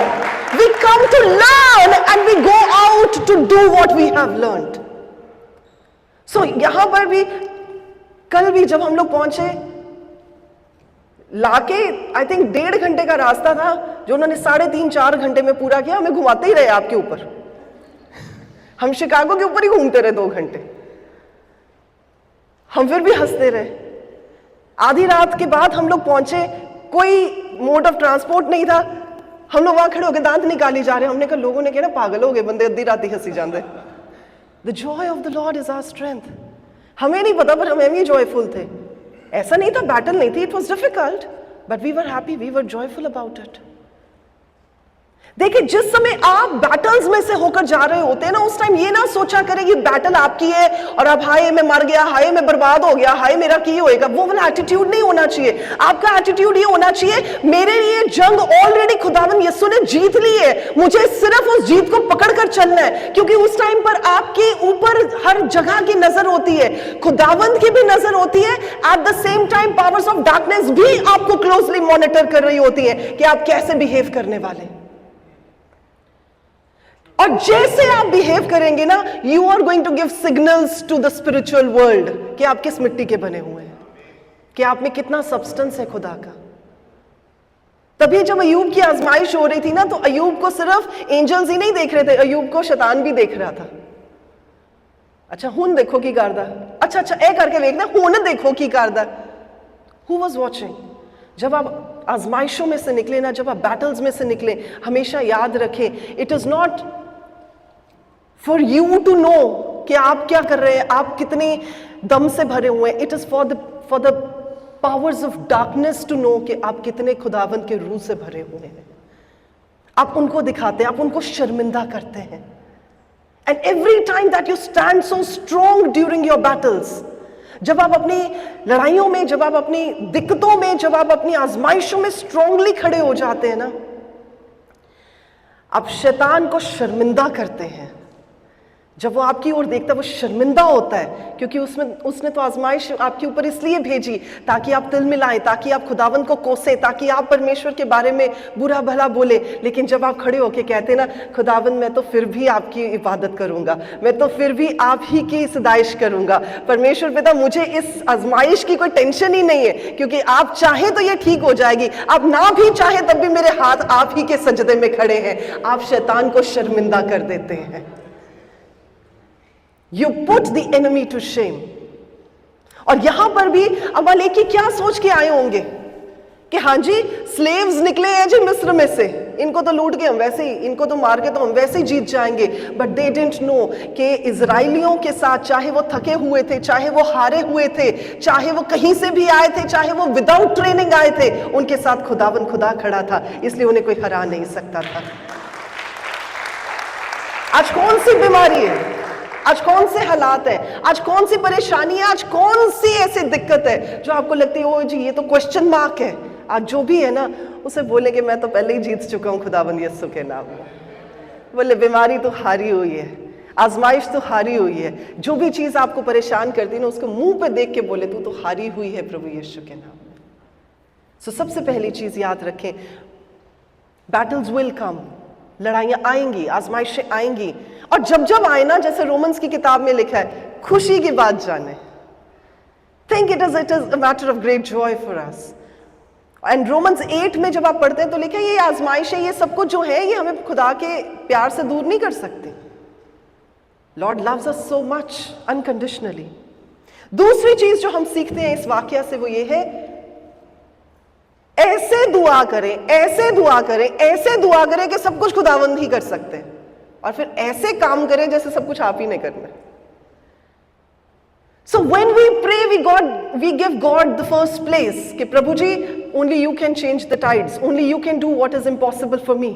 We come to learn and we go out to do what we have learned. So यहां पर भी कल भी जब हम लोग पहुंचे, लाके आई थिंक 1.5 घंटे का रास्ता था जो उन्होंने 3.5-4 घंटे में पूरा किया। हमें घुमाते ही रहे आपके ऊपर, हम शिकागो के ऊपर ही घूमते रहे 2 घंटे, हम फिर भी हंसते रहे। आधी रात के बाद हम लोग पहुंचे, कोई मोड ऑफ ट्रांसपोर्ट नहीं था, हम लोग वहां खड़े होकर दांत निकाली जा रहे हैं। हमने कहा, लोगों ने कहा ना पागल हो गए बंदे, अद्धी राती हंसी जाते। The joy of the Lord is our strength. हमें नहीं पता पर हम भी जॉयफुल थे। ऐसा नहीं था बैटल नहीं थी, it was difficult, but we were happy, we were joyful about it. देखिए जिस समय आप बैटल्स में से होकर जा रहे होते हैं ना, उस टाइम ये ना सोचा करें कि बैटल आपकी है और आप हाय मैं मर गया, हाय मैं बर्बाद हो गया, हाय मेरा की होएगा, वो वाला एटीट्यूड नहीं होना चाहिए। आपका एटीट्यूड ये होना चाहिए, मेरे लिए जंग ऑलरेडी खुदावन यीशु ने जीत ली है, मुझे सिर्फ उस जीत को पकड़कर चलना है। क्योंकि उस टाइम पर आपके ऊपर हर जगह की नजर होती है, खुदावंद की भी नजर होती है, at the same time powers of darkness भी आपको क्लोजली मॉनिटर कर रही होती है कि आप कैसे बिहेव करने वाले। और जैसे आप बिहेव करेंगे ना, you are going to give signals to the spiritual world कि आप किस मिट्टी के बने हुए हैं। कि आप में कितना सब्सटेंस है खुदा का। तभी जब अय्यूब की आजमाइश हो रही थी ना, तो अय्यूब को सिर्फ एंजल्स ही नहीं देख रहे थे, अय्यूब को शैतान भी देख रहा था। अच्छा हुन देखो की करदा, अच्छा ए करके देखना, हुन देखो की करदा। Who was watching? जब आप आजमाइशों में से निकले ना, जब आप बैटल्स में से निकले, हमेशा याद रखें, it is not for you to know कि आप क्या कर रहे हैं, आप कितने दम से भरे हुए हैं। It is for the powers of darkness to know कि आप कितने खुदावंद के रूह से भरे हुए हैं। आप उनको दिखाते हैं, आप उनको शर्मिंदा करते हैं। And every time that you stand so strong during your battles, जब आप अपनी लड़ाइयों में, जब आप अपनी दिक्कतों में, जब आप अपनी आजमाइशों में स्ट्रांगली खड़े हो जाते हैं ना, आप शैतान को शर्मिंदा करते हैं। जब वो आपकी ओर देखता है वो शर्मिंदा होता है, क्योंकि उसने तो आजमाइश आपके ऊपर इसलिए भेजी ताकि आप तिल मिलाएं, ताकि आप खुदावंद को कोसें, ताकि आप परमेश्वर के बारे में बुरा भला बोले। लेकिन जब आप खड़े होके कहते ना, खुदावंद मैं तो फिर भी आपकी इबादत करूंगा, मैं तो फिर भी आप ही की सदाइश करूंगा, परमेश्वर पिता मुझे इस आजमाइश की कोई टेंशन ही नहीं है, क्योंकि आप चाहे तो ये ठीक हो जाएगी, आप ना भी चाहे तब भी मेरे हाथ आप ही के सजदे में खड़े हैं। आप शैतान को शर्मिंदा कर देते हैं। You put the enemy to shame। और यहां पर भी अमालेकी क्या सोच के आए होंगे कि हाँ जी स्लेव्स निकले हैं जी मिस्र में से, इनको तो लूट के हम वैसे ही, इनको तो मार के तो हम वैसे ही जीत जाएंगे। बट दे डिडंट नो कि इजराइलियों के साथ, चाहे वो थके हुए थे, चाहे वो हारे हुए थे, चाहे वो कहीं से भी आए थे, चाहे वो विदाउट ट्रेनिंग आए थे, उनके साथ खुदावन खुदा खड़ा था, इसलिए उन्हें कोई हरा नहीं सकता था। आज कौन सी बीमारी है, आज कौन से हालात है, आज कौन सी परेशानी है, आज कौन सी ऐसी दिक्कत है जो आपको लगती है ओ जी ये तो क्वेश्चन मार्क है, आज जो भी है ना उसे बोले कि मैं तो पहले ही जीत चुका हूं खुदाबंद यीशु के नाम में। बोले बीमारी तो हारी हुई है, आजमाइश तो हारी हुई है, जो भी चीज आपको परेशान करती है ना उसको मुंह पे देख के बोले तू तो हारी हुई है प्रभु यीशु के नाम में। सो सबसे पहली चीज याद रखें, बैटल्स विल कम, लड़ाइयां आएंगी, आजमाइशें आएंगी, और जब जब आए ना, जैसे रोमन्स की किताब में लिखा है, खुशी की बात जाने, think it is a matter of great Joy for us. And Romans 8 में जब आप पढ़ते हैं तो लिखा है ये आजमाइशें, ये सब कुछ जो है ये हमें खुदा के प्यार से दूर नहीं कर सकते। लॉर्ड लव्स अस सो मच अनकंडीशनली। दूसरी चीज जो हम सीखते हैं इस वाकया से वो ये है, ऐसे दुआ करें, ऐसे दुआ करें, ऐसे दुआ करें कि सब कुछ खुदावंद ही कर सकते हैं, और फिर ऐसे काम करें जैसे सब कुछ आप ही ने करना है। So when we pray, we give God the first place कि प्रभु जी only you can change the tides, only you can do what is impossible for me।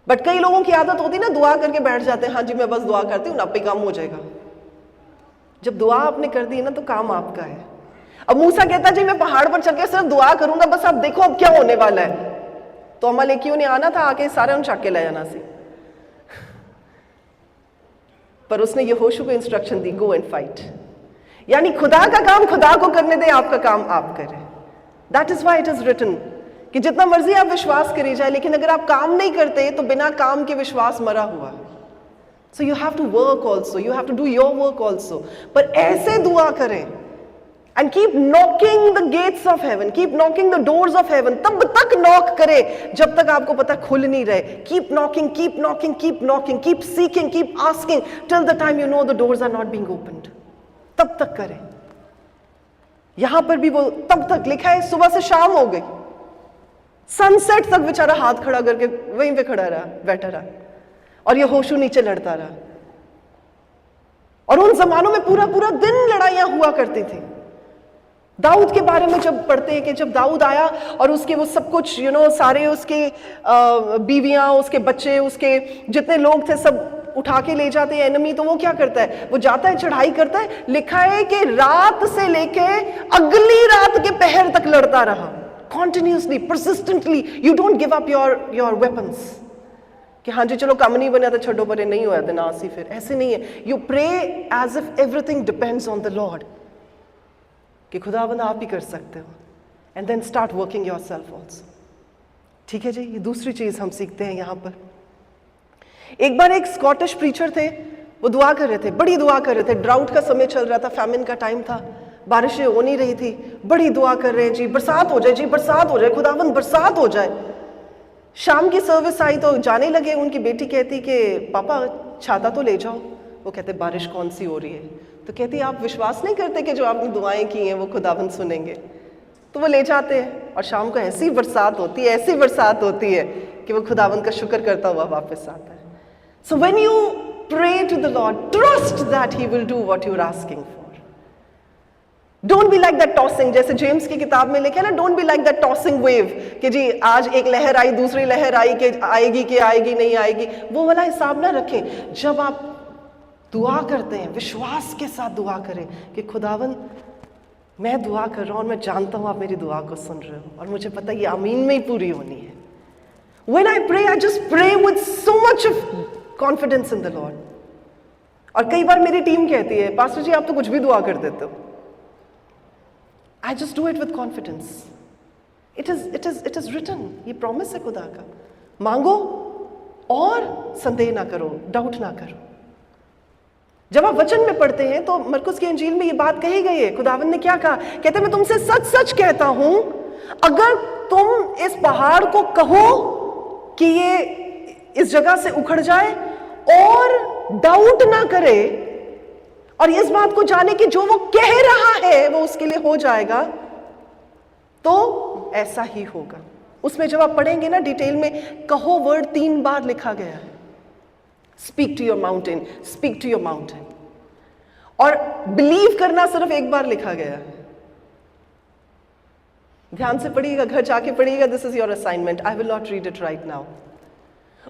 But कई लोगों की आदत होती है ना, दुआ करके बैठ जाते हैं, हाँ जी मैं बस दुआ करती हूँ ना, आप पे काम हो जाएगा। जब दुआ आपने कर दी ना तो काम आपका है। अब मूसा कहता जी मैं पहाड़ पर चढ़ के सिर्फ दुआ करूंगा, बस आप देखो अब क्या होने वाला है। तो अमालेकियों ने आना था, आके सारे उन चाक के ले जाना सी, पर उसने यहोशू को instruction the, go and fight. यानी खुदा का काम खुदा को करने दे, आपका काम आप करें। That is why it is written कि जितना मर्जी आप विश्वास करी जाए, लेकिन अगर आप काम नहीं करते तो बिना काम के विश्वास मरा हुआ। So you have to work also, you have to do your work also. पर ऐसे दुआ करें and keep knocking the gates of heaven, keep knocking the doors of heaven, तब तक नॉक करे जब तक आपको पता खुल नहीं रहे। keep knocking, keep knocking, keep knocking, keep seeking, keep asking till the time you know the doors are not being opened। तब तक करें। यहां पर भी वो तब तक लिखा है, सुबह से शाम हो गई, सनसेट तक बेचारा हाथ खड़ा करके वहीं पे खड़ा रहा, बैठा रहा, और ये होशू नीचे लड़ता रहा। और उन जमानों में पूरा पूरा दिन लड़ाइयां हुआ करती थी। दाऊद के बारे में जब पढ़ते हैं कि जब दाऊद आया और उसके वो सब कुछ सारे उसके बीवियां, उसके बच्चे, उसके जितने लोग थे सब उठा के ले जाते हैं एनिमी, तो वो क्या करता है, वो जाता है चढ़ाई करता है। लिखा है कि रात से लेके अगली रात के पहर तक लड़ता रहा, continuously, persistently. You don't give up your weapons कि हाँ जी चलो काम नहीं बना तो छोड़ो, परे नहीं हुआ तो ना सी, फिर ऐसे नहीं है। You pray as if everything depends on the Lord कि खुदावंद आप ही कर सकते हो, and then start working yourself also. ठीक है जी, ये दूसरी चीज हम सीखते हैं यहां पर। एक बार एक स्कॉटिश प्रीचर थे, वो दुआ कर रहे थे, बड़ी दुआ कर रहे थे। ड्राउट का समय चल रहा था, फैमिन का टाइम था, बारिशें हो नहीं रही थी, बड़ी दुआ कर रहे हैं जी बरसात हो जाए, जी बरसात हो जाए, खुदावन बरसात हो जाए। शाम की सर्विस आई तो जाने लगे, उनकी बेटी कहती कि पापा छाता तो ले जाओ। वो कहते बारिश कौन सी हो रही है? तो कहती आप विश्वास नहीं करते कि जो आपने दुआएं की हैं वो खुदावन सुनेंगे? तो वो ले जाते हैं और शाम को ऐसी बरसात होती है, ऐसी बरसात होती है कि वो खुदावन का शुक्र करता हुआ वापस आता है। So when you pray to the Lord, trust that he will do what you are asking for. Don't be like that tossing, जैसे जेम्स की किताब में लिखा है ना, don't be like that tossing wave कि जी आज एक लहर आई, दूसरी लहर आई कि आएगी कि आएगी नहीं आएगी। वो वाला हिसाब ना रखें। जब आप दुआ करते हैं विश्वास के साथ दुआ करें कि खुदावन मैं दुआ कर रहा हूं और मैं जानता हूं आप मेरी दुआ को सुन रहे हो और मुझे पता है ये आमीन में ही पूरी होनी है। When I pray, I just pray with so much of confidence in the Lord. और कई बार मेरी टीम कहती है पास्टर जी आप तो कुछ भी दुआ कर देते हो। I just do it with confidence. It is written. ये प्रॉमिस है खुदा का, मांगो और संदेह ना करो, डाउट ना करो। जब आप वचन में पढ़ते हैं तो मरकुस की इंजील में ये बात कही गई है। खुदावन ने क्या कहा? कहते मैं तुमसे सच सच कहता हूं, अगर तुम इस पहाड़ को कहो कि ये इस जगह से उखड़ जाए और डाउट ना करे और इस बात को जाने कि जो वो कह रहा है वो उसके लिए हो जाएगा, तो ऐसा ही होगा। उसमें जब आप पढ़ेंगे ना डिटेल में, कहो वर्ड 3 बार लिखा गया है। Speak to your mountain, speak to your mountain. और बिलीव करना सिर्फ 1 बार लिखा गया है। ध्यान से पढ़िएगा, घर जाके पढ़िएगा, this is your assignment, I will not read it right now.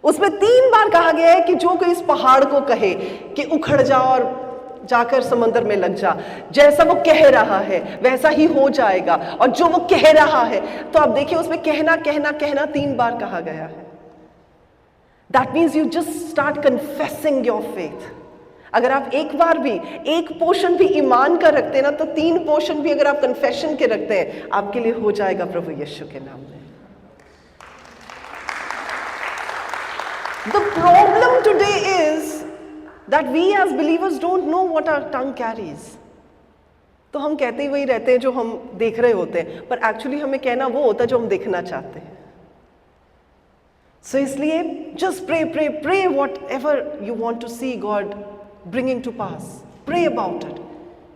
उसमें 3 बार कहा गया है कि जो कोई इस पहाड़ को कहे कि उखड़ जा और जाकर समंदर में लग जा, जैसा वो कह रहा है वैसा ही हो जाएगा। और जो वो कह रहा है, तो आप देखिए उसमें कहना कहना कहना 3 बार कहा गया है। That means you just start confessing your faith. अगर आप एक बार भी एक पोर्शन भी ईमान का रखते हैं ना, तो 3 पोर्शन भी अगर आप कन्फेशन के रखते हैं, आपके लिए हो जाएगा प्रभु यीशु के नाम में। The problem today is that we as believers don't know what our tongue carries. तो हम कहते ही वही रहते हैं जो हम देख रहे होते हैं, पर एक्चुअली हमें कहना वो होता है जो हम देखना चाहते हैं। So इसलिए just pray whatever you want to see God bringing to pass. Pray about it.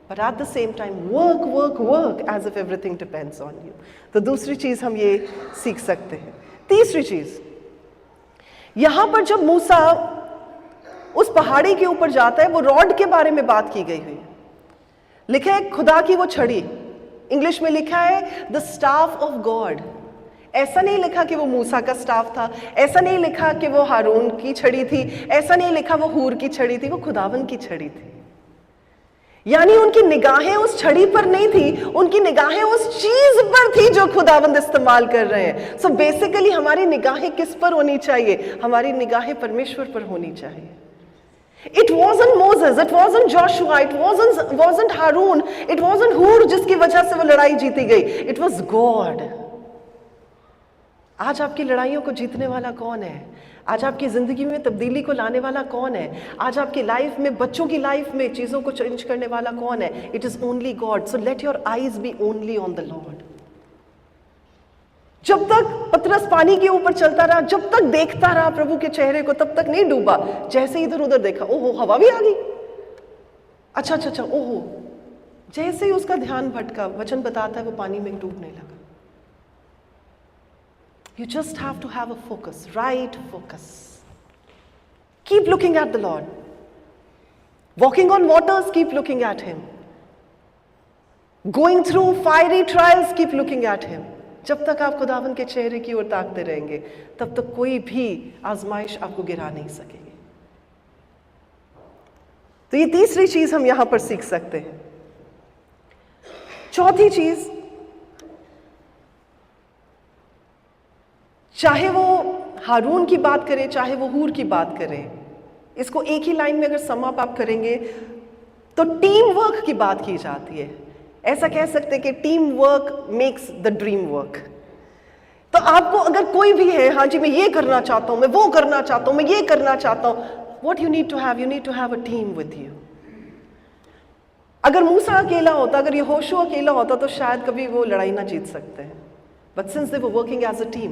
But at the same time, work as if everything depends on you. तो दूसरी चीज हम ये सीख सकते हैं। तीसरी चीज, यहां पर जब मूसा उस पहाड़ी के ऊपर जाता है, वो रॉड के बारे में बात की गई हुई है। लिखा है खुदा की वो छड़ी, इंग्लिश में लिखा है द स्टाफ ऑफ गॉड। ऐसा नहीं लिखा कि वो मूसा का स्टाफ था, ऐसा नहीं लिखा कि वो हारून की छड़ी थी, ऐसा नहीं लिखा वो हूर की छड़ी थी, वो खुदावन की छड़ी थी। यानी उनकी निगाहें उस छड़ी पर नहीं थी, उनकी निगाहें उस चीज पर थी जो खुदावंद इस्तेमाल कर रहे हैं। सो बेसिकली हमारी निगाहें किस पर होनी चाहिए? हमारी निगाहें परमेश्वर पर होनी चाहिए। It wasn't Moses, it wasn't Joshua, it wasn't Harun, it wasn't Hur जिसकी वजह से वो लड़ाई जीती गई। It was God. आज आपकी लड़ाइयों को जीतने वाला कौन है? आज आपकी जिंदगी में तब्दीली को लाने वाला कौन है? आज आपकी लाइफ में, बच्चों की लाइफ में चीजों को चेंज करने वाला कौन है? It is only God. So let your eyes be only on the Lord. जब तक पतरस पानी के ऊपर चलता रहा, जब तक देखता रहा प्रभु के चेहरे को, तब तक नहीं डूबा। जैसे इधर उधर देखा, ओहो हवा भी आ गई, अच्छा, ओहो, जैसे ही उसका ध्यान भटका, वचन बताता है वो पानी में डूबने लगा। You just have to have a focus, right focus. Keep looking at the Lord. Walking on waters, keep looking at Him. Going through fiery trials, keep looking at Him. जब तक आप खुदावन के चेहरे की ओर ताकते रहेंगे, तब तक कोई भी आजमाइश आपको गिरा नहीं सकेगी। तो ये तीसरी चीज हम यहां पर सीख सकते हैं। चौथी चीज, चाहे वो हारून की बात करें, चाहे वो हूर की बात करें, इसको एक ही लाइन में अगर सम अप आप करेंगे तो टीम वर्क की बात की जाती है। ऐसा कह सकते हैं कि team work makes the dream work. तो आपको अगर कोई भी है, हाँ जी मैं ये करना चाहता हूं, मैं वो करना चाहता हूं, मैं ये करना चाहता हूं, what you need to have a team with you. अगर मूसा अकेला होता, अगर यहोशू अकेला होता तो शायद कभी वो लड़ाई ना जीत सकते हैं, but since they were working as a team.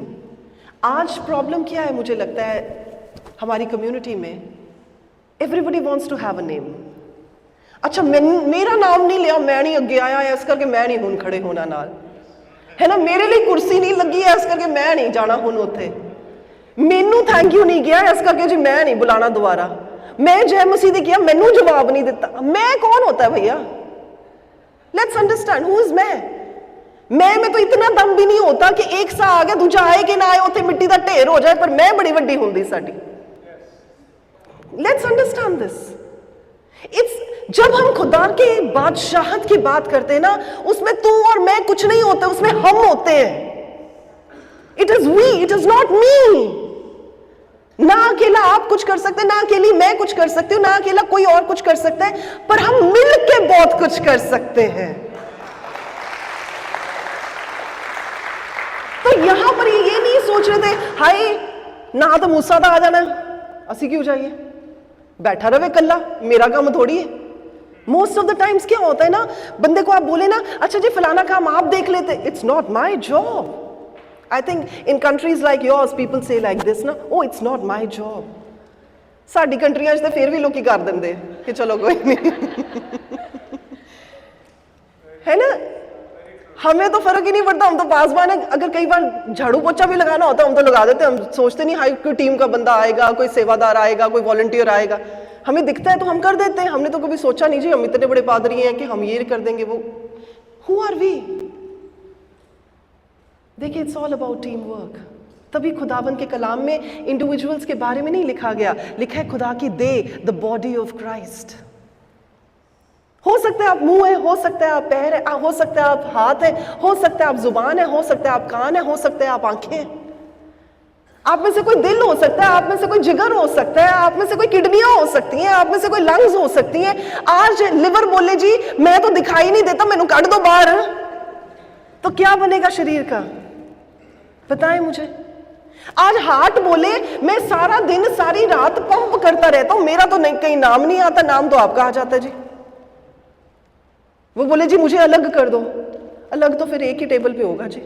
आज प्रॉब्लम क्या है मुझे लगता है हमारी कम्युनिटी में, everybody wants to have a name. अच्छा मेरा नाम नहीं लिया, मैं नहीं अगे आया इस करके मैं नहीं हुण खड़े होना नाल, है ना, मेरे लिए कुर्सी नहीं लगी है इस करके मैं नहीं जाना हुण उत्थे, मैनू थैंक यू नहीं किया इस करके जी मैं नहीं बुलाना दोबारा, मैं जय मसीह ने किया मैनू जवाब नहीं दिता। मैं कौन होता है भैया? लेट्स अंडरस्टैंड हु इज मैं में तो इतना दम भी नहीं होता कि एक सा आ गया दूजा आए कि ना आए उत्थे मिट्टी का ढेर हो जाए, पर मैं बड़ी वड्डी हुंदी साडी। Let's understand this. इट्स जब हम खुदा के बादशाहत की बात करते हैं ना, उसमें तू और मैं कुछ नहीं होते, उसमें हम होते हैं। It is we, it is not me. ना अकेला आप कुछ कर सकते, ना अकेली मैं कुछ कर सकती हूं, ना अकेला कोई और कुछ कर सकता है, पर हम मिल के बहुत कुछ कर सकते हैं। तो यहां पर ये नहीं सोच रहे थे हाय ना तो मूसा दा आ जाना, असी क्यों जाइए, बैठा रहे कल्ला, मेरा काम थोड़ी है। मोस्ट ऑफ द टाइम्स क्या होता है ना, बंदे को आप बोले ना अच्छा जी फलाना काम आप देख लेते, it's not my job. I think in countries like yours people say like this ना, oh it's not my job. साडी कंट्रियां च फिर भी लोग कर देंगे कि चलो कोई नहीं है ना, हमें तो फर्क ही नहीं पड़ता, हम तो पासवान है। अगर कई बार झाड़ू पोछा भी लगाना होता हम तो लगा देते, हम सोचते नहीं हाई कोई टीम का बंदा आएगा, कोई सेवादार आएगा, कोई वॉलंटियर आएगा, हमें दिखता है तो हम कर देते हैं। हमने तो कभी सोचा नहीं जी हम इतने बड़े पादरी हैं कि हम ये कर देंगे वो। Who are we? देखिए it's all about team work. तभी खुदाबंद के कलाम में इंडिविजुअल्स के बारे में नहीं लिखा गया, लिखा है खुदा की देह, द बॉडी ऑफ क्राइस्ट। हो सकता है आप मुंह है, हो सकता है आप पैर है, हो सकता है आप हाथ है, हो सकता है आप जुबान है, हो सकता है आप कान है, हो सकता है आप आंखें हैं, आप में से कोई दिल हो सकता है, आप में से कोई जिगर हो सकता है, आप में से कोई किडनियां हो सकती हैं, आप में से कोई लंग्स हो सकती हैं। आज लिवर बोले जी मैं तो दिखाई नहीं देता, मैनू काट दो बाहर, तो क्या बनेगा शरीर का? बताएं मुझे। आज हार्ट बोले मैं सारा दिन सारी रात पंप करता रहता हूं, मेरा तो नहीं कहीं नाम नहीं आता, नाम तो आपका आ जाता है जी। वो बोले जी मुझे अलग कर दो, अलग तो फिर एक ही टेबल पे होगा जी,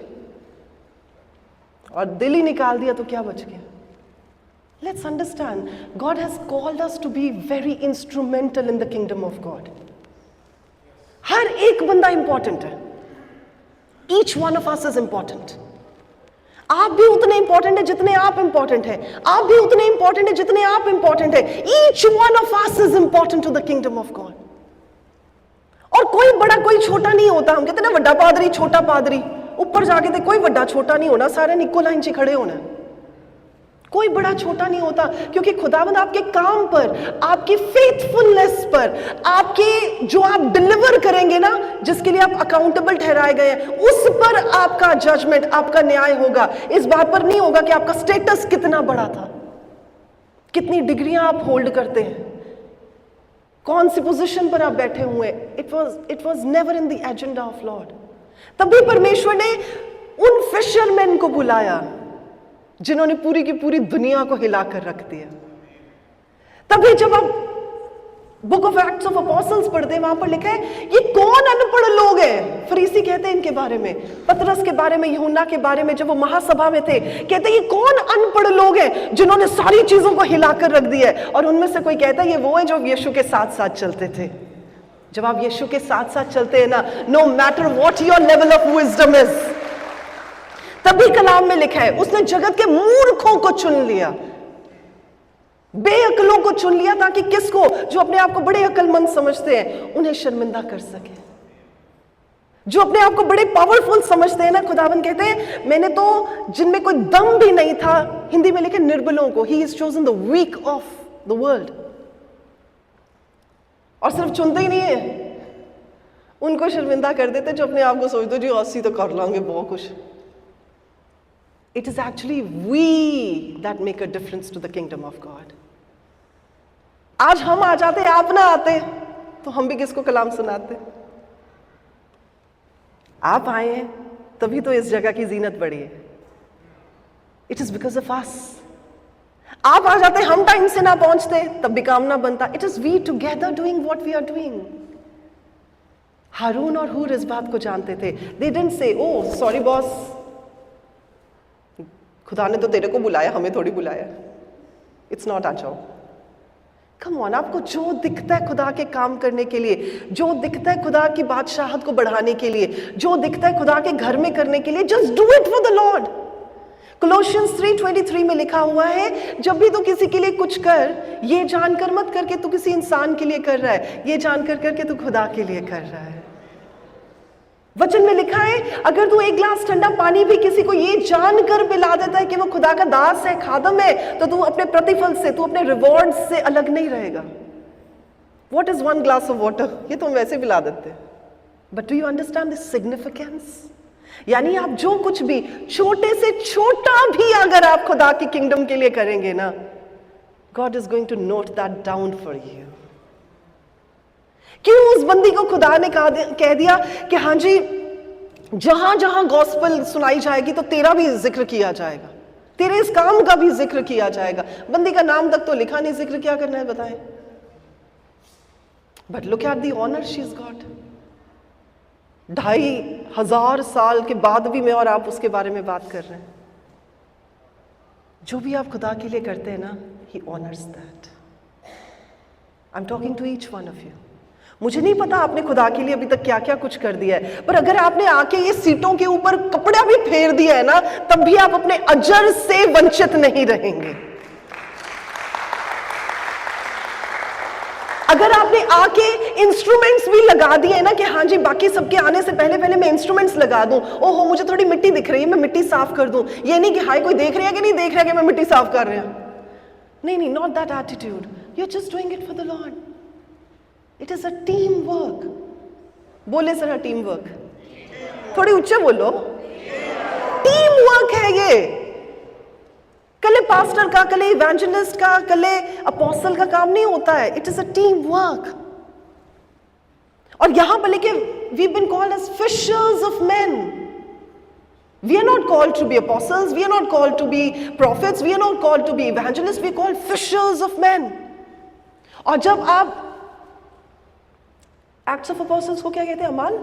और दिल ही निकाल दिया तो क्या बच गया? Let's understand God has called us to be very instrumental in the kingdom of God. हर एक बंदा इंपॉर्टेंट है, each one of us is important. आप भी उतने इंपॉर्टेंट है जितने आप इंपॉर्टेंट है, आप भी उतने इंपॉर्टेंट है जितने आप इंपॉर्टेंट है। Each one of us is important to the kingdom of God. और कोई बड़ा कोई छोटा नहीं होता। हम कहते ना बड़ा पादरी छोटा पादरी, ऊपर जाके तो कोई बड़ा छोटा नहीं होना, सारे इक्को लाइन से खड़े होना। कोई बड़ा छोटा नहीं होता, क्योंकि खुदावंद आपके काम पर, आपकी फेथफुलनेस पर, आपके जो आप डिलीवर करेंगे ना, जिसके लिए आप अकाउंटेबल ठहराए गए हैं, उस पर आपका जजमेंट, आपका न्याय होगा। इस बात पर नहीं होगा कि आपका स्टेटस कितना बड़ा था, कितनी डिग्रियां आप होल्ड करते हैं, कौन सी पोजीशन पर आप बैठे हुए। It was never in the agenda of Lord. तभी परमेश्वर ने उन फिशरमैन को बुलाया जिन्होंने पूरी की पूरी दुनिया को हिलाकर रख दिया। तभी जब आप book of acts of apostles पढ़ते हैं, वहां पर लिखा है ये कौन अनपढ़ लोग हैं। फरीसी कहते हैं इनके बारे में, पतरस के बारे में, यूहन्ना के बारे में, जब वो महासभा में थे, कहते हैं ये कौन अनपढ़ लोग हैं जिन्होंने सारी चीजों को हिलाकर रख दिया है। और उनमें से कोई कहता है ये वो है जो यीशु के साथ साथ चलते थे। जब आप यीशु के साथ साथ चलते हैं ना, no matter what your level of wisdom is, तभी कलाम में लिखा है उसने जगत के मूर्खों को चुन लिया, बेअकलों को चुन लिया, ताकि किसको? जो अपने आप को बड़े अकलमंद समझते हैं उन्हें शर्मिंदा कर सके। जो अपने आप को बड़े पावरफुल समझते हैं ना, खुदावन कहते हैं मैंने तो जिनमें कोई दम भी नहीं था, हिंदी में लिखे निर्बलों को, he is chosen the weak of the world. और सिर्फ चुनते ही नहीं है, उनको शर्मिंदा कर देते जो अपने आप को सोचते जी अस्सी तो कर लांगे बहुत कुछ। It is actually we that make a difference to the kingdom of God. आज हम आ जाते, आप ना आते तो हम भी किसको कलाम सुनाते? आप आए हैं तभी तो इस जगह की जीनत बढ़ी है। It is because of us. आप आ जाते, हम टाइम से ना पहुंचते, तब भी काम ना बनता। It is we together doing what we are doing. हारून और हूर इस बात को जानते थे. They didn't say, oh sorry boss, खुदा ने तो तेरे को बुलाया, हमें थोड़ी बुलाया. It's not our job. Come on, आपको जो दिखता है खुदा के काम करने के लिए, जो दिखता है खुदा की बादशाहत को बढ़ाने के लिए, जो दिखता है खुदा के घर में करने के लिए, just do it for the Lord. Colossians 3:23 में लिखा हुआ है, जब भी तू किसी के लिए कुछ कर, ये जानकर मत कर के तू किसी इंसान के लिए कर रहा है, ये जानकर करके तू खुदा के लिए कर रहा है. वचन में लिखा है, अगर तू एक गिलास ठंडा पानी भी किसी को ये जानकर पिला देता है कि वो खुदा का दास है, खादम है, तो तू अपने प्रतिफल से, तू अपने रिवॉर्ड से अलग नहीं रहेगा. What is one glass of water? ये तो हम वैसे पिला देते हैं. But do you understand the significance? यानी आप जो कुछ भी, छोटे से छोटा भी अगर आप खुदा की किंगडम के लिए करेंगे ना, God is going to note that down for you. क्यों उस बंदी को खुदा ने कह दिया कि हाँ जी, जहां जहां गॉस्पेल सुनाई जाएगी तो तेरा भी जिक्र किया जाएगा, तेरे इस काम का भी जिक्र किया जाएगा. बंदी का नाम तक तो लिखा नहीं, जिक्र क्या करना है बताएं. But look at the honour she is got. 2500 साल के बाद भी मैं और आप उसके बारे में बात कर रहे हैं. जो भी आप खुदा के लिए करते हैं ना, he honours that. I am talking to each one of you. मुझे नहीं पता आपने खुदा के लिए अभी तक क्या क्या कुछ कर दिया है, पर अगर आपने आके ये सीटों के ऊपर कपड़ा भी फेर दिया है ना, तब भी आप अपने अजर से वंचित नहीं रहेंगे. अगर आपने आके इंस्ट्रूमेंट्स भी लगा दिए ना कि हाँ जी, बाकी सबके आने से पहले पहले मैं इंस्ट्रूमेंट्स लगा दूं, ओहो मुझे थोड़ी मिट्टी दिख रही है, मैं मिट्टी साफ कर दूं, ये नहीं कि हाय कोई देख रहा है कि नहीं देख रहा है कि मैं मिट्टी साफ कर रहा हूं. नहीं नहीं, not that attitude. You are just doing it for the Lord. It is a team work. बोले सर, टीम वर्क. थोड़ी ऊंचे बोलो. टीम वर्क है ये. कल पास्टर का, कल इवेंजलिस्ट का, कल अपोस्टल का काम नहीं होता है. It is a team work. और यहां पर लिखे, we been called as fishers of man. We are not called to be apostles, we are not called to be prophets, we are not called to be evangelists, we are called fishers of men. और जब आप acts of apostles को क्या कहते हैं, अमाल.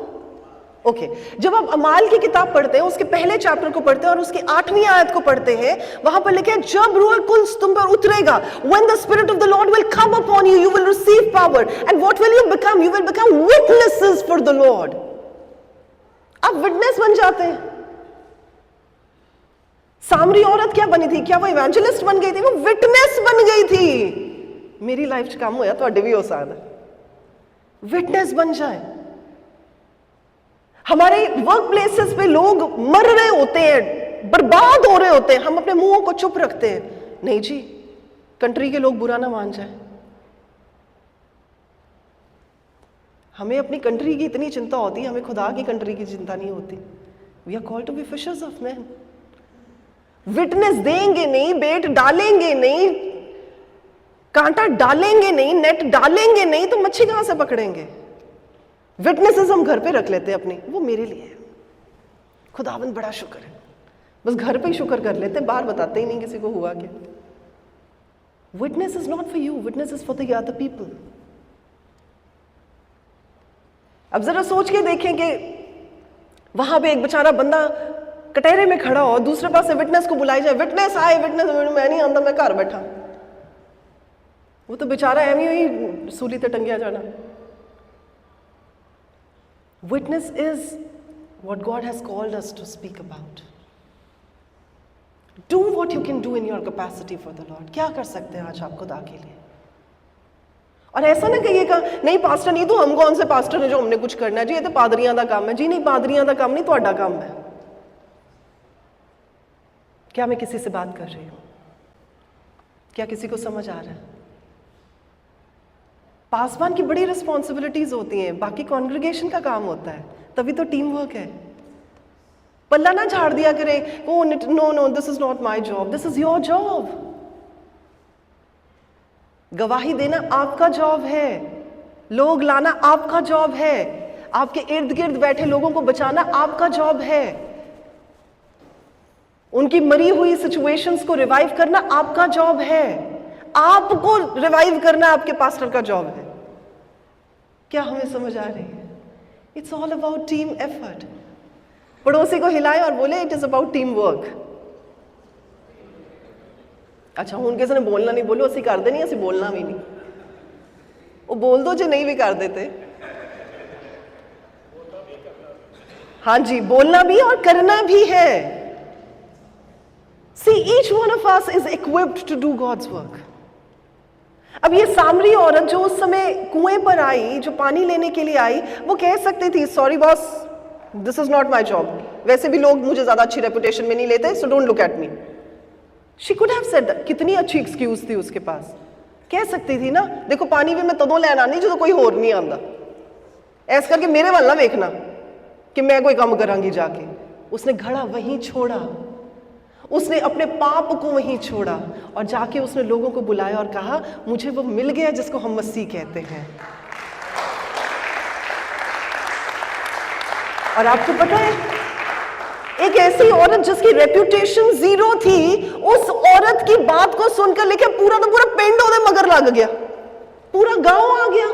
Okay, जब आप अमाल की किताब पढ़ते हैं, उसके पहले चैप्टर को पढ़ते हैं और उसकी 8वीं आयत को पढ़ते हैं, वहां पर लिखा है, जब रूह कुद्स तुम पर उतरेगा, when the spirit of the Lord will come upon you, you will receive power, and what will you become? You will become witnesses for the Lord. आप विटनेस बन जाते हैं. सामरी औरत क्या बनी थी? क्या वो इवेंजलिस्ट बन गई थी? वो विटनेस बन गई थी. मेरी लाइफ च काम होया, तो भी हो सकता. विटनेस बन जाए. हमारे वर्क प्लेसेस पे लोग मर रहे होते हैं, बर्बाद हो रहे होते हैं, हम अपने मुंहों को चुप रखते हैं. नहीं जी, कंट्री के लोग बुरा ना मान जाए. हमें अपनी कंट्री की इतनी चिंता होती है, हमें खुदा की कंट्री की चिंता नहीं होती. We are called to be fishers of man. Witness देंगे नहीं, बेट डालेंगे नहीं, कांटा डालेंगे नहीं, नेट डालेंगे नहीं, तो मच्छी कहां से पकड़ेंगे. विटनेसेस हम घर पे रख लेते हैं अपनी, वो मेरे लिए है, खुदावंद बड़ा शुक्र है, बस घर पे ही शुक्र कर लेते, बाहर बताते ही नहीं किसी को हुआ क्या. Witness is not for you, witness is for the other people. अब जरा सोच के देखें कि वहां पे एक बेचारा बंदा कटहरे में खड़ा हो, दूसरे पास से विटनेस को बुलाई जाए, विटनेस आए, विटनेस, मैं नहीं आंदा, मैं घर बैठा. वो तो बेचारा एम ही सूली ते टंगिया जाना. Witness is what God has called us to speak about. Do what you can do in your capacity for the Lord. क्या कर सकते हैं आज आप खुदा के लिए. और ऐसा ना कहिएगा, नहीं पास्टर नहीं, तो हम कौन से पास्टर हैं जो हमने कुछ करना है जी, ये तो पादरियां का काम है जी. नहीं, पादरियां का काम नहीं, ਤੁਹਾਡਾ काम है. क्या मैं किसी से बात कर रही हूं? क्या किसी को समझ आ रहा है? पासवान की बड़ी रिस्पॉन्सिबिलिटीज होती हैं, बाकी कॉन्ग्रीगेशन का काम होता है, तभी तो टीम वर्क है. पल्ला ना झाड़ दिया करें, oh no no, this is not my job, this is your job. गवाही देना आपका जॉब है, लोग लाना आपका जॉब है, आपके इर्द गिर्द बैठे लोगों को बचाना आपका जॉब है, उनकी मरी हुई सिचुएशंस को रिवाइव करना आपका जॉब है, आपको रिवाइव करना आपके पास्टर का जॉब है. क्या हमें समझ आ रही है? It's all about team effort. पड़ोसी को हिलाए और बोले it is about team work. अच्छा हूँ किसी ने बोलना नहीं, बोलो असं करते नहीं, असं बोलना भी नहीं। वो बोल दो जो नहीं भी कर देते। हाँ जी, बोलना भी और करना भी है। See, each one of us is equipped to do God's work. अब ये सामरी औरत जो उस समय कुएं पर आई, जो पानी लेने के लिए आई, वो कह सकती थी sorry boss, this is not my job, वैसे भी लोग मुझे ज्यादा अच्छी रेपुटेशन में नहीं लेते, so don't look at me. She could have said, कितनी अच्छी एक्सक्यूज थी उसके पास। कह सकती थी ना, देखो पानी भी मैं तदों लैन आनी जो कोई होर नहीं आंदा, ऐस करके मेरे वाल ना वेखना कि मैं कोई काम करांगी जाके। उसने घड़ा वहीं छोड़ा, उसने अपने पाप को वहीं छोड़ा और जाके उसने लोगों को बुलाया और कहा मुझे वो मिल गया जिसको हम मसीह कहते हैं। और आपको पता है, एक ऐसी औरत जिसकी रेप्यूटेशन जीरो थी, उस औरत की बात को सुनकर लेके पूरा तो पूरा पिंड ओदे मगर लग गया, पूरा गांव आ गया।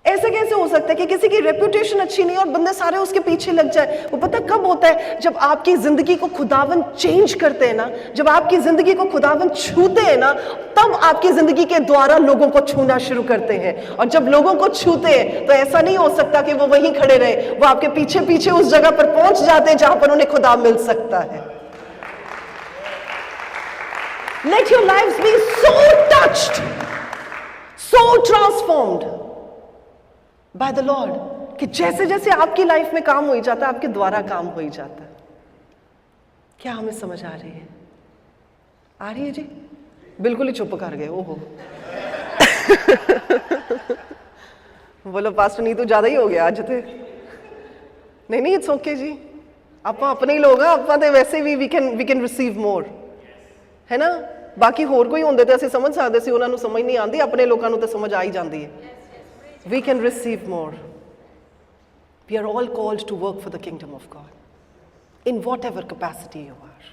ऐसे कैसे हो सकता है कि किसी की रेप्यूटेशन अच्छी नहीं और बंदे सारे उसके पीछे लग जाए? वो पता कब होता है? जब आपकी जिंदगी को खुदावन चेंज करते हैं ना, जब आपकी जिंदगी को खुदावन छूते हैं ना, तब आपकी जिंदगी के द्वारा लोगों को छूना शुरू करते हैं। और जब लोगों को छूते हैं तो ऐसा नहीं हो सकता कि वो वहीं खड़े रहे, वो आपके पीछे पीछे उस जगह पर पहुंच जाते हैं जहां पर उन्हें खुदा मिल सकता है। Let your lives be so touched, so transformed by the Lord कि जैसे जैसे आपकी लाइफ में काम हो ही जाता है, आपके द्वारा काम हो ही जाता है। क्या हमें समझ आ रही है? आ रही है जी? बिल्कुल ही चुप कर गए। ओहो बोलो पास्टर नीतू ज्यादा ही हो गया आज थे। नहीं नहीं, इट्स ओके जी, आप अपने ही लोग हैं, आप तो वैसे भी वी कैन रिसीव मोर, है ना। बाकी होर कोई होंदे ते असीं समझ सकदे सी, उन्हां नूं समझ नहीं आती, अपने लोगों नूं ते समझ आ ही जाती है। We can receive more. We are all called to work for the kingdom of God, in whatever capacity you are.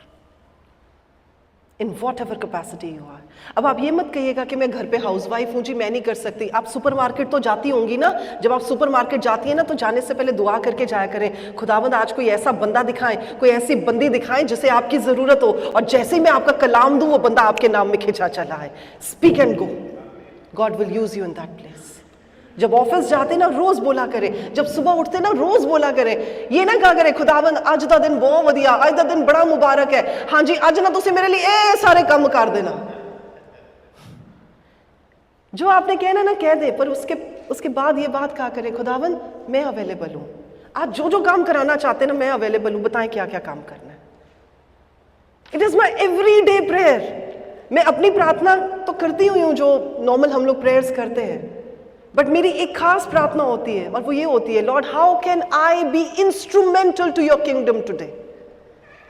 In whatever capacity you are. अब आप ये मत कहिएगा कि मैं घर पे हाउसवाइफ हूँ जी, मैं नहीं कर सकती। आप सुपरमार्केट तो जाती होंगी ना, जब आप सुपरमार्केट जाती है ना तो जाने से पहले दुआ करके जाया करें, खुदावंद आज कोई ऐसा बंदा दिखाएं, कोई ऐसी बंदी दिखाएं जिसे आपकी जरूरत हो, और जैसे ही मैं आपका कलाम दूं वो बंदा आपके नाम में खिंचा चला है। Speak and go, God will use you in that place. जब ऑफिस जाते ना रोज बोला करें, जब सुबह उठते ना रोज बोला करें, ये ना कहा करें खुदावन अज का दिन बहुत वधिया, अज का दिन बड़ा मुबारक है, हाँ जी अज ना तुसी मेरे लिए ए सारे काम कर देना। जो आपने कहना ना कह दे, पर उसके बाद ये बात कहा करें खुदावन मैं अवेलेबल हूं, आज जो जो काम कराना चाहते ना मैं अवेलेबल हूं, बताएं क्या क्या काम करना है। It is my everyday prayer. मैं अपनी प्रार्थना तो करती हुई हूँ जो नॉर्मल हम लोग प्रेयर्स करते हैं, बट मेरी एक खास प्रार्थना होती है और वो ये होती है, Lord how can I be instrumental to your kingdom today.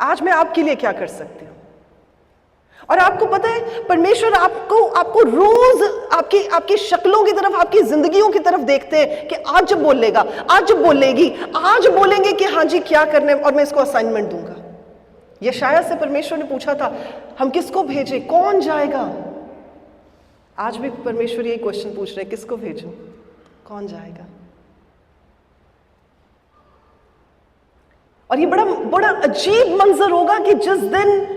आज मैं आपके लिए क्या कर सकती हूँ। और आपको पता है परमेश्वर आपको रोज आपकी शक्लों की तरफ, आपकी जिंदगियों की तरफ देखते हैं कि आज जब बोलेगा, आज जब बोलेगी, आज बोलेंगे कि हाँ जी क्या करने, और मैं इसको असाइनमेंट दूंगा। यशायाह से परमेश्वर ने पूछा था हम किसको भेजें, कौन जाएगा। आज भी परमेश्वर ये क्वेश्चन पूछ रहे हैं, किसको भेजूं, कौन जाएगा। और ये बड़ा अजीब मंजर होगा कि जिस दिन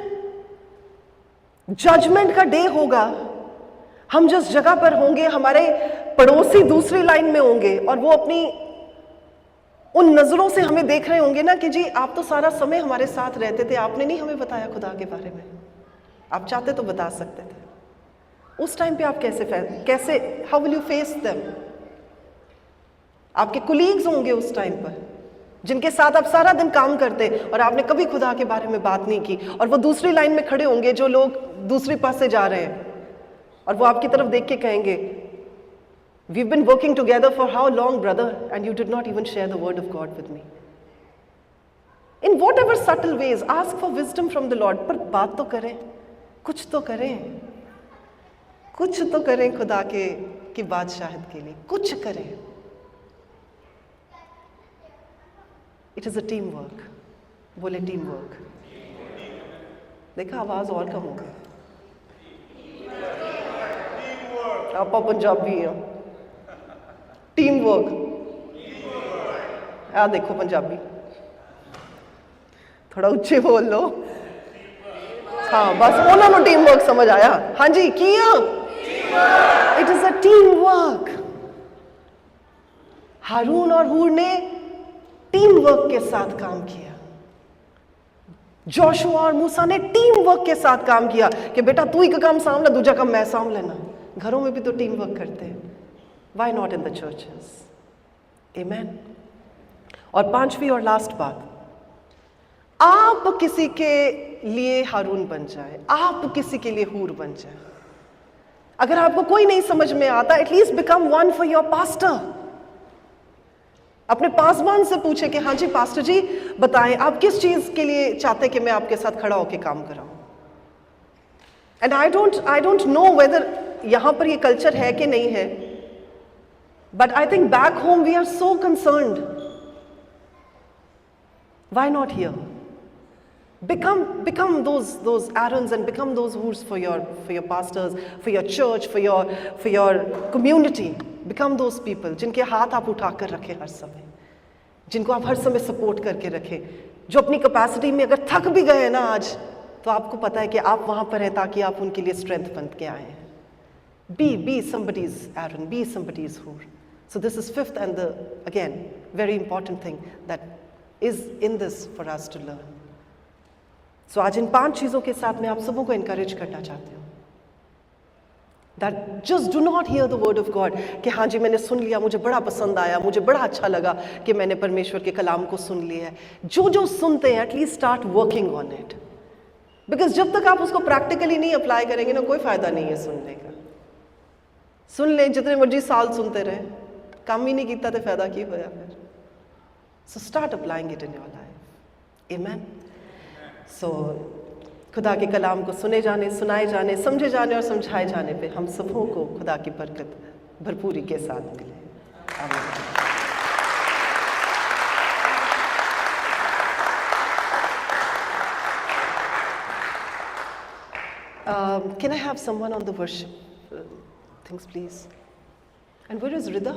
जजमेंट का डे होगा, हम जिस जगह पर होंगे, हमारे पड़ोसी दूसरी लाइन में होंगे और वो अपनी उन नजरों से हमें देख रहे होंगे ना कि जी आप तो सारा समय हमारे साथ रहते थे, आपने नहीं हमें बताया खुदा के बारे में, आप चाहते तो बता सकते थे। उस टाइम पे आप कैसे how will you face them. आपके कुलीग्स होंगे उस टाइम पर जिनके साथ आप सारा दिन काम करते और आपने कभी खुदा के बारे में बात नहीं की, और वो दूसरी लाइन में खड़े होंगे जो लोग दूसरे पास से जा रहे हैं, और वो आपकी तरफ देख के कहेंगे we been working together for how long brother and you did not even share the word of God with me. In whatever subtle ways ask for wisdom from the Lord. पर बात तो करें, कुछ तो करें, कुछ तो करें खुदा की बादशाहत के लिए, कुछ करें। It is a team work. बोले टीम वर्क। देखा आवाज और कम हो गई। आप पंजाबी हैं। Team work. आ देखो पंजाबी, थोड़ा ऊंचे बोल लो। हाँ बस उन्होंने टीम वर्क समझ आया। हाँ जी किया, it is a team work. Haroon और हूर ने टीम वर्क के साथ काम किया। जोशुआ और मूसा ने टीम वर्क के साथ काम किया कि बेटा तू एक काम सांभ ले, दूजा काम मैं सांभ लेना। घरों में भी तो टीम वर्क करते हैं, why not in the churches? Amen. और पांचवी और लास्ट बात, आप किसी के लिए हारून बन जाए, आप किसी के लिए हूर बन जाए। अगर आपको कोई नहीं समझ में आता, at least become one for your pastor. अपने पासवान से पूछे कि हाँ जी पास्टर जी बताएं आप किस चीज के लिए चाहते कि मैं आपके साथ खड़ा होकर काम कराऊं। And I don't know whether यहां पर ये कल्चर है कि नहीं है, but I think back home we are so concerned. Why not here? Become those Aarons and become those who's for your pastors, for your church, for your community. Become those people जिनके हाथ आप उठाकर रखें हर समय, जिनको आप हर समय support करके रखें, जो अपनी कैपेसिटी में अगर थक भी गए ना आज, तो आपको पता है कि आप वहां पर हैं ताकि आप उनके लिए स्ट्रेंथ बन के आए हैं। Be somebody's Aaron, be somebody's Hur. So this is fifth and the again very important thing that is in this for us to learn. So आज इन 5 चीजों के साथ मैं आप सबों को encourage करना चाहती हूँ that just do not hear the word of God कि हाँ जी मैंने सुन लिया, मुझे बड़ा पसंद आया, मुझे बड़ा अच्छा लगा कि मैंने परमेश्वर के कलाम को सुन लिया है। जो सुनते हैं at least start working on it, because जब तक आप उसको प्रैक्टिकली नहीं अप्लाई करेंगे ना, कोई फायदा नहीं है सुनने का। सुन लें जितने मर्जी साल सुनते रहे, काम ही नहीं किया तो फायदा की होया फिर। So start applying it in your life. Amen. So खुदा के कलाम को सुने जाने, सुनाए जाने, समझे जाने और समझाए जाने पे हम सबों को खुदा की बरकत भरपूरी के साथ मिले। आमीन। Can I have someone on the worship things, please? And where is Rida?